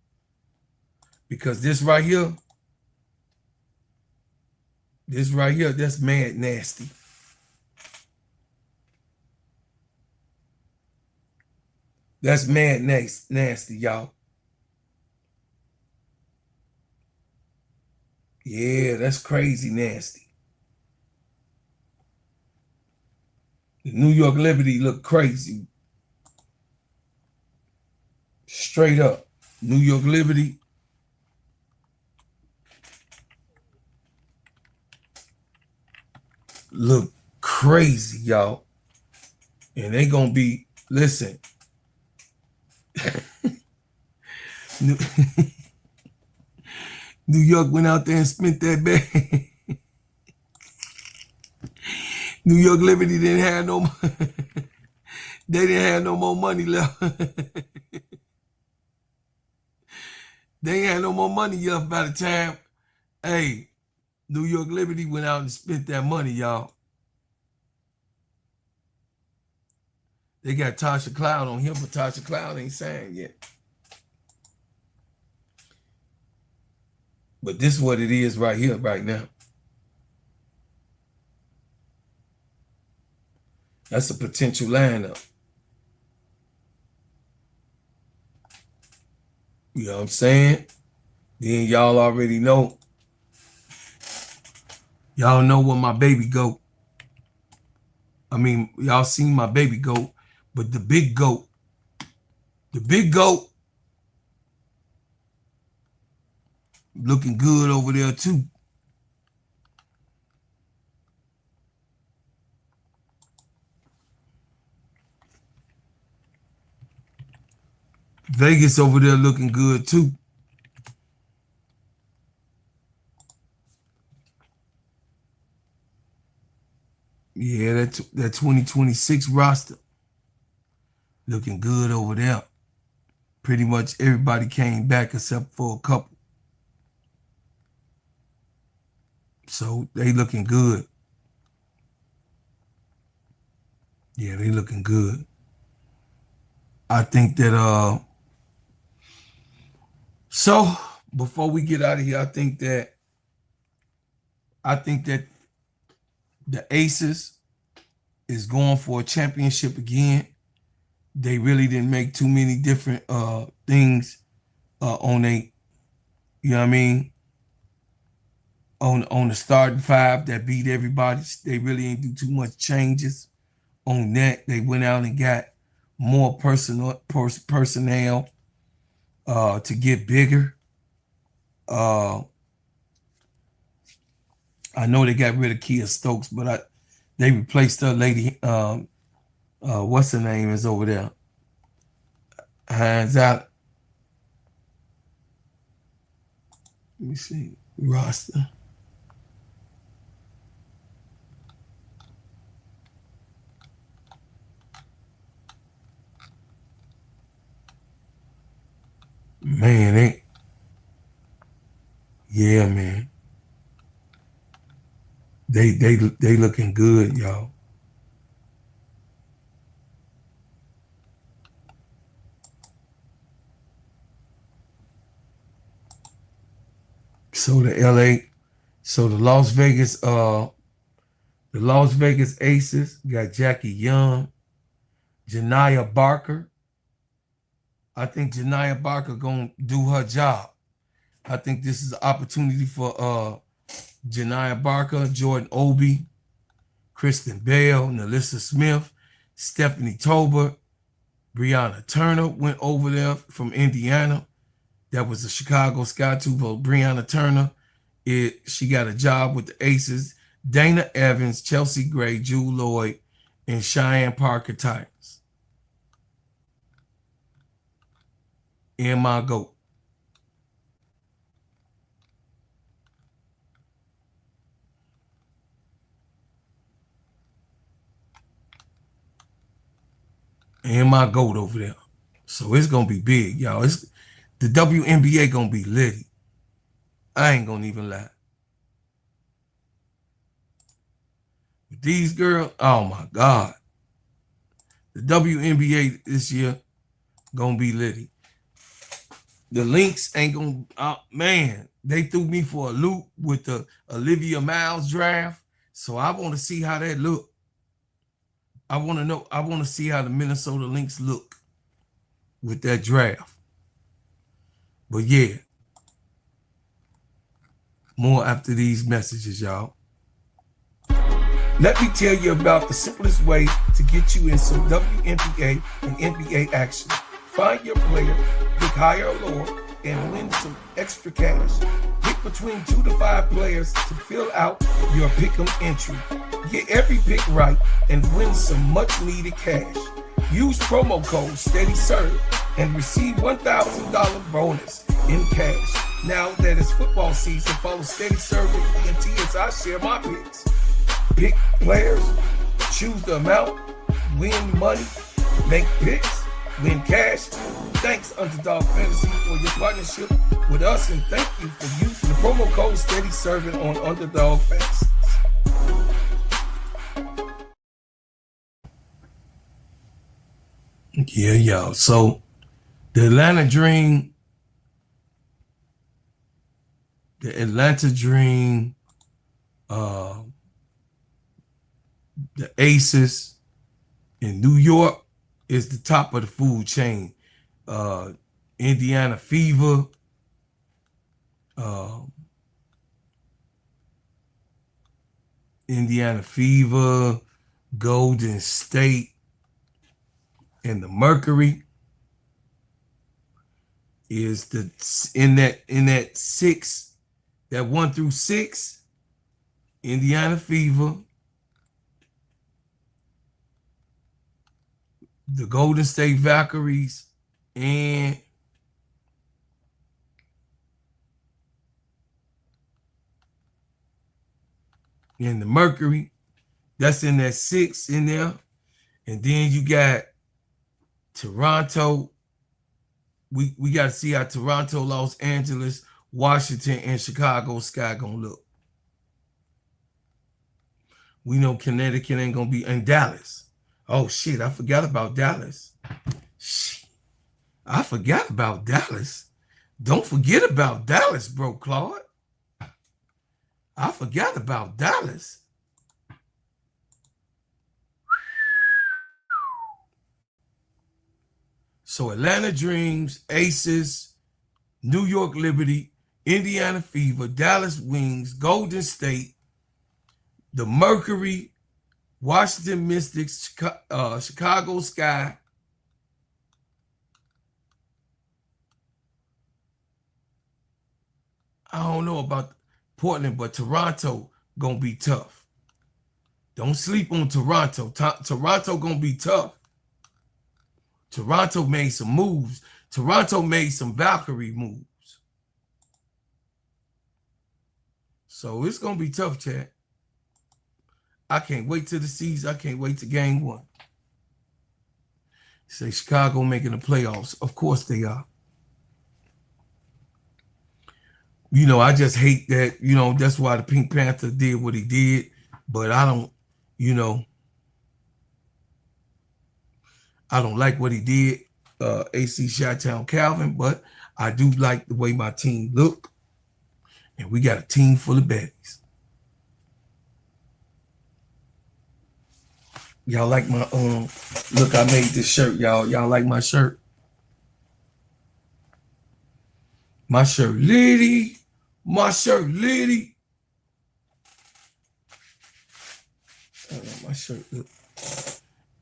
Because this right here, that's mad nasty. That's mad nasty, y'all. Yeah, that's crazy nasty. The New York Liberty look crazy. Straight up. New York Liberty. Look crazy, y'all. And they gonna be, listen. New York went out there and spent that bag. New York Liberty didn't have no they didn't have no more money left. They ain't had no more money left by the time, hey, New York Liberty went out and spent that money, y'all. They got Tasha Cloud on him, but Tasha Cloud ain't signed yet. But this is what it is right here, right now. That's a potential lineup. You know what I'm saying? Then y'all already know. Y'all know where my baby go. I mean, y'all seen my baby goat, but the big goat, looking good over there too. Vegas over there looking good too. Yeah, that 2026 roster looking good over there. Pretty much everybody came back except for a couple. So they looking good. Yeah, they looking good. I think that so before we get out of here, I think that the Aces is going for a championship again. They really didn't make too many different things on a, you know what I mean, on the starting five that beat everybody. They really ain't do too much changes on that. They went out and got more personnel to get bigger. I know they got rid of Kia Stokes, but they replaced her lady. What's her name is over there? Hands out. Let me see. Roster. Man, yeah, man. They looking good, y'all. So the Las Vegas Aces got Jackie Young, Janiyah Barker. I think Janiyah Barker gonna do her job. I think this is an opportunity for Janiyah Barker, Jordan Obi, Kristen Bell, Nalissa Smith, Stephanie Tolbert, Brianna Turner went over there from Indiana. That was a Chicago Sky too, but Brianna Turner, she got a job with the Aces. Dana Evans, Chelsea Gray, Jewel Lloyd, and Cheyenne Parker Titans. And my GOAT. And my GOAT over there. So it's going to be big, y'all. The WNBA going to be litty. I ain't going to even lie. these girls, oh my God. The WNBA this year gonna be litty. The Lynx ain't gonna, man, they threw me for a loop with the Olivia Miles draft. So I want to see how that look. I want to see how the Minnesota Lynx look with that draft. But yeah, more after these messages, y'all. Let me tell you about the simplest way to get you in some WNBA and NBA action. Find your player, pick higher or lower, and win some extra cash. Pick between 2 to 5 players to fill out your pick'em entry. Get every pick right and win some much-needed cash. Use promo code SteadyServ and receive $1,000 bonus in cash. Now that it's football season, follow Steadyservinsportsent as I share my picks. Pick players, choose the amount, win money, make picks, win cash. Thanks, Underdog Fantasy, for your partnership with us, and thank you for using the promo code SteadyServ'n on Underdog Fantasy. Yeah, y'all. So the Atlanta Dream, the Aces in New York is the top of the food chain. Indiana Fever, Golden State, and the Mercury is in that 6, that 1 through 6. Indiana Fever, the Golden State Valkyries, and the Mercury. That's in that 6 in there. And then you got Toronto. We got to see how Toronto, Los Angeles, Washington, and Chicago Sky gonna look. We know Connecticut ain't gonna be in Dallas. Oh shit, I forgot about Dallas. Shit, I forgot about Dallas. Don't forget about Dallas, bro, Claude. I forgot about Dallas. So Atlanta Dreams, Aces, New York Liberty, Indiana Fever, Dallas Wings, Golden State, the Mercury, Washington Mystics, Chicago Sky, I don't know about Portland, but Toronto gonna be tough. Don't sleep on Toronto. Toronto gonna be tough. Toronto made some moves. Toronto made some Valkyrie moves. So it's gonna be tough, chat. I can't wait till the season. I can't wait to game 1. Say Chicago making the playoffs. Of course they are. You know, I just hate that, you know, that's why the Pink Panther did what he did. But I don't, you know, I don't like what he did, AC Chi-Town Calvin, but I do like the way my team look. And we got a team full of baddies. Y'all like my look, I made this shirt, y'all. Y'all like my shirt? My shirt litty. My shirt litty. My shirt look.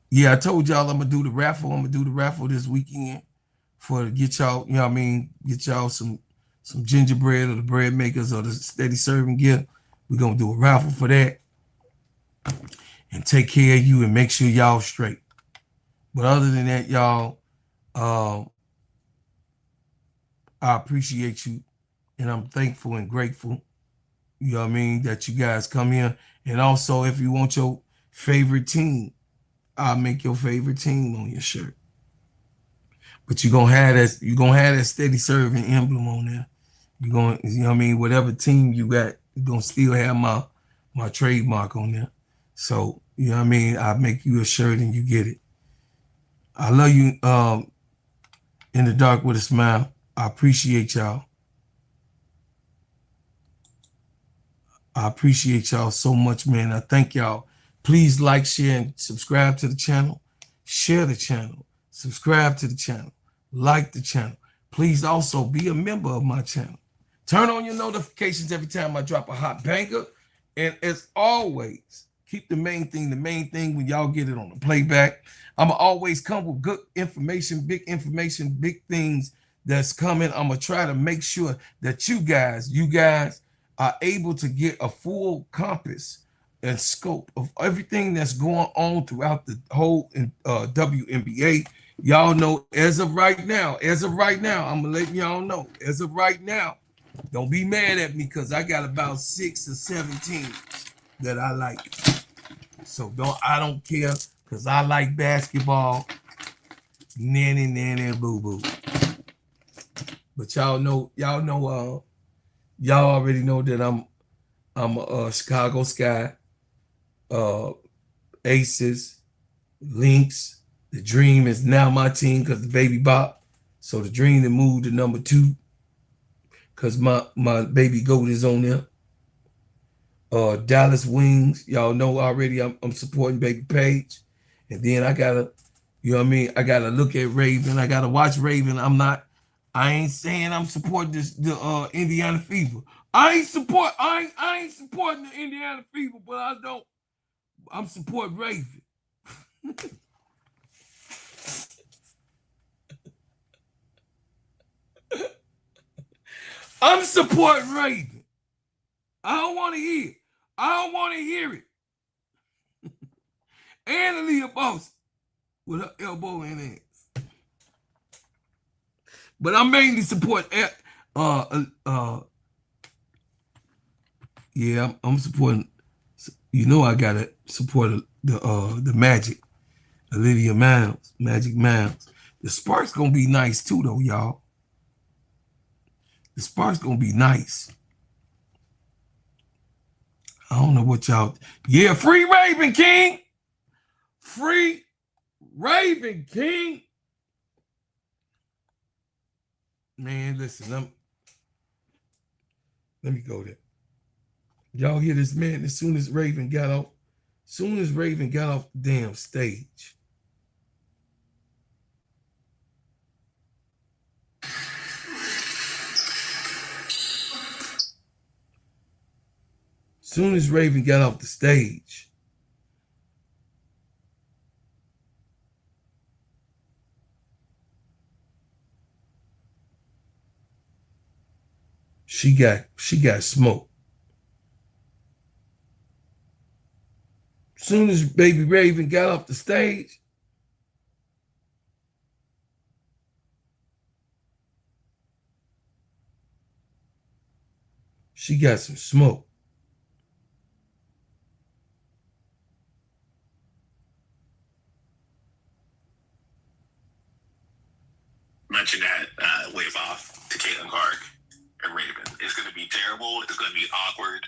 Yeah, I told y'all I'm gonna do the raffle. I'm gonna do the raffle this weekend for get y'all, you know what I mean, get y'all some gingerbread or the bread makers or the Steady Serving gear. We're gonna do a raffle for that and take care of you and make sure y'all straight. But other than that, y'all, I appreciate you and I'm thankful and grateful, you know what I mean, that you guys come here. And also, if you want your favorite team, I'll make your favorite team on your shirt. But you're gonna have that Steady Serving emblem on there. You're gonna, you know what I mean, whatever team you got, you're gonna still have my trademark on there. So, you know what I mean? I make you a shirt and you get it. I love you in the dark with a smile. I appreciate y'all. I appreciate y'all so much, man. I thank y'all. Please like, share, and subscribe to the channel. Share the channel. Subscribe to the channel. Like the channel. Please also be a member of my channel. Turn on your notifications every time I drop a hot banger. And as always, keep the main thing when y'all get it on the playback. I'm going to always come with good information, big things that's coming. I'm going to try to make sure that you guys are able to get a full compass and scope of everything that's going on throughout the whole WNBA. Y'all know, as of right now, I'm going to let y'all know, as of right now, don't be mad at me because I got about 6 or 7 teams that I like. So I don't care because I like basketball. Nanny, boo-boo. But y'all already know that I'm a Chicago Sky, Aces, Lynx. The Dream is now my team because the baby bop. So the Dream that moved to number 2 because my baby goat is on there. Dallas Wings, y'all know already I'm supporting Baby Page. And then I gotta, you know what I mean? I gotta look at Raven. I gotta watch Raven. I ain't saying I'm supporting the Indiana Fever. I ain't supporting the Indiana Fever, but I'm supporting Raven. I'm supporting Raven. I don't want to hear it. And Aaliyah Boss with her elbow in ass. But I mainly support yeah, I'm supporting. You know I gotta support the Magic, Olivia Miles, Magic Miles. The Sparks gonna be nice too, though, y'all. The Sparks gonna be nice. I don't know what y'all. Yeah, free Raven King. Free Raven King. Man, listen, let me go there. Y'all hear this, man? As soon as Raven got off the damn stage. Soon as Raven got off the stage, she got smoked. Soon as baby Raven got off the stage, she got some smoke. Mention that wave off to Caitlin Clark and Raven. It's going to be terrible. It's going to be awkward.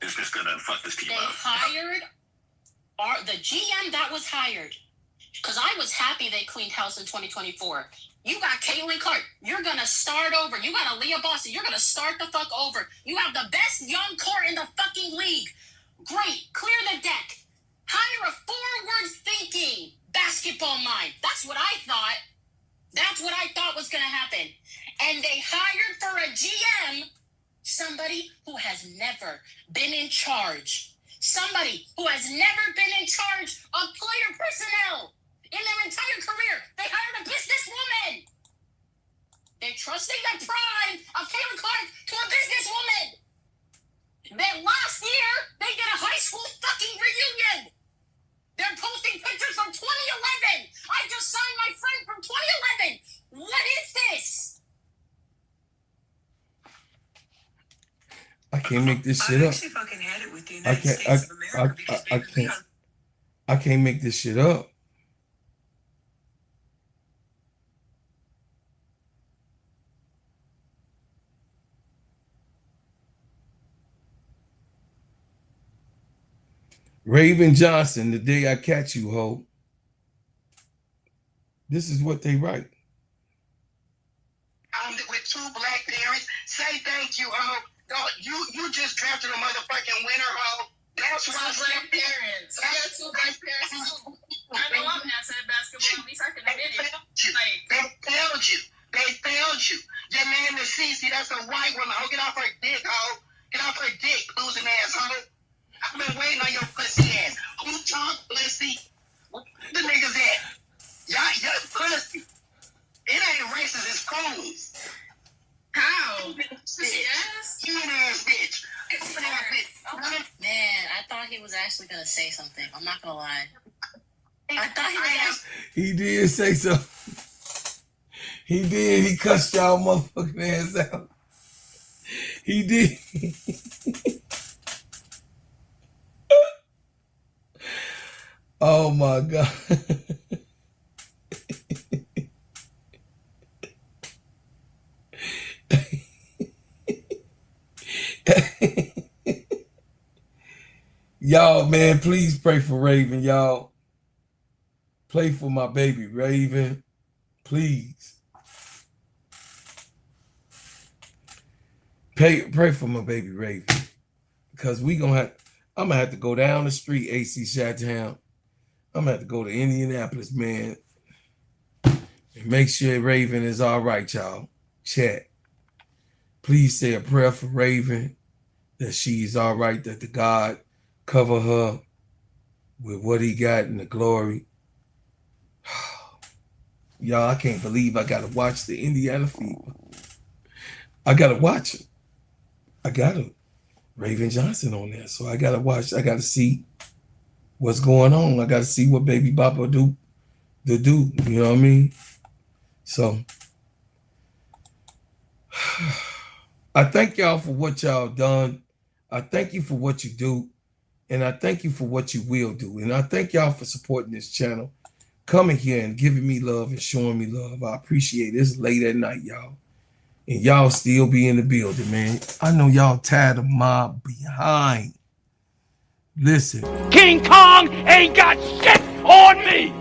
It's just going to fuck this team up. Hired the GM that was hired, because I was happy they cleaned house in 2024. You got Caitlin Clark. You're going to start over. You got Aaliyah Boston. You're going to start the fuck over. You have the best young core in the fucking league. Great. Clear the deck. Hire a forward-thinking basketball mind. That's what I thought. That's what I thought was going to happen. And they hired for a GM somebody who has never been in charge. Somebody who has never been in charge of player personnel in their entire career. They hired a businesswoman. They're trusting the pride of Caitlin Clark to a businesswoman. Then last year, they did a high school fucking reunion. They're posting pictures from 2011. I just signed my friend from 2011. What is this? I can't make this shit up. Fucking had it with the United States of America. I can't make this shit up. Raven Johnson, the day I catch you, ho. This is what they write. With 2 black parents, say thank you, ho. You just drafted a motherfucking winner, ho. That's why black parents. I got 2 black parents too. I know I'm outside basketball. At least I can admit it. They failed you. They failed you. Your man, the Cece, that's a white woman. Oh, get off her dick, ho. Get off her dick, losing ass, ho. I've been waiting on your pussy ass. Who talk pussy? The niggas at? Y'all pussy. It ain't racist, it's ponies. How? Pussy ass? Human ass bitch. Man, I thought he was actually gonna say something. I'm not gonna lie. I thought he was. He did say so. He did. He cussed y'all motherfucking ass out. He did. Oh my God. Y'all, man, please pray for Raven, y'all. Pray for my baby Raven, please. Pray for my baby Raven, because I'm gonna have to go down the street, AC Chi-Town. I'm gonna have to go to Indianapolis, man, and make sure Raven is all right, y'all. Chat. Please say a prayer for Raven, that she's all right, that the God cover her with what he got in the glory. Y'all, I can't believe I gotta watch the Indiana Fever. I gotta watch it. I gotta. Raven Johnson on there. So I gotta watch. I gotta see what's going on. I gotta see what Baby Bopper do. You know what I mean? So I thank y'all for what y'all done. I thank you for what you do. And I thank you for what you will do. And I thank y'all for supporting this channel, coming here and giving me love and showing me love. I appreciate it. It's late at night, y'all. And y'all still be in the building, man. I know y'all tired of my behind. Listen. King Kong ain't got shit on me.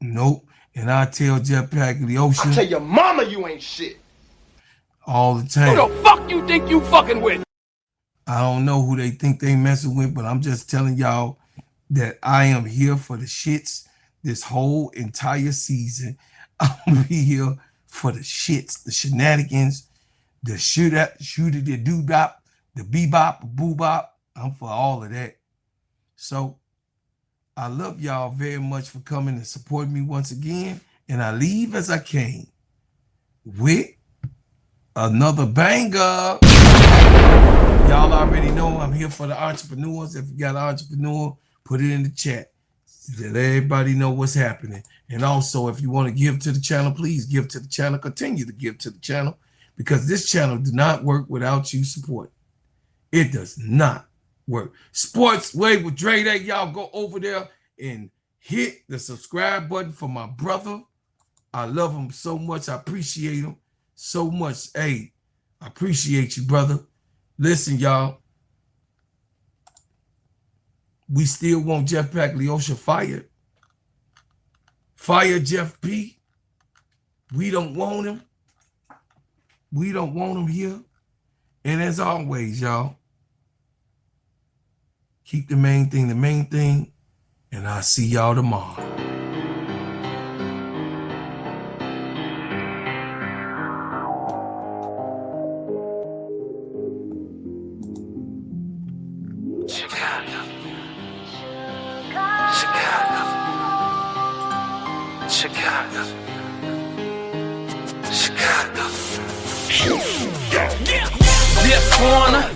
Nope. And I tell Jeff Paglioshi. I tell your mama you ain't shit. All the time. Who the fuck you think you fucking with? I don't know who they think they messing with, but I'm just telling y'all that I am here for the shits this whole entire season. I'm gonna be here for the shits, the shenanigans, the shooter, the doo-bop, the bebop, boo-bop. I'm for all of that. So I love y'all very much for coming and supporting me once again. And I leave as I came with another banger. Y'all already know I'm here for the entrepreneurs. If you got an entrepreneur, put it in the chat. Let everybody know what's happening. And also, if you want to give to the channel, please give to the channel. Continue to give to the channel, because this channel do not work without you support. It does not work. Sports Way with Dre Day. Y'all go over there and hit the subscribe button for my brother. I love him so much. I appreciate him so much. Hey, I appreciate you, brother. Listen, y'all. We still want Jeff Paglioshi fired. Fire Jeff P. We don't want him. We don't want him here. And as always, y'all, keep the main thing. And I'll see y'all tomorrow.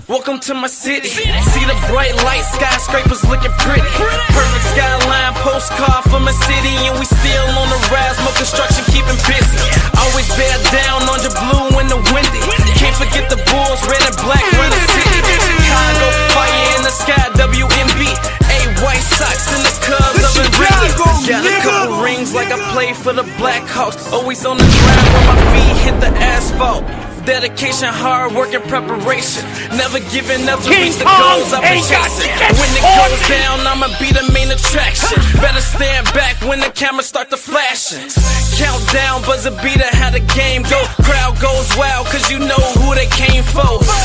Welcome to my city. See the bright light, skyscrapers looking pretty. Perfect skyline, postcard from a city, and we still on the rise. More construction keeping busy. Always bear down on your blue in the windy. Can't forget the Bulls, red and black run the city. Chicago, fire in the sky, WNB. White Sox in the Cubs of Wnba. Got a couple rings like I played for the Blackhawks. Always on the ground when my feet hit the asphalt. dedication, hard work, and preparation. Never giving up to King reach the Kong goals I've been ain't got chasing. shit When it on goes me. down, I'ma be the main attraction. Better stand back when the cameras start to flashing. Countdown, buzzer beater, how the game go. Crowd goes wild, cause you know who they came for.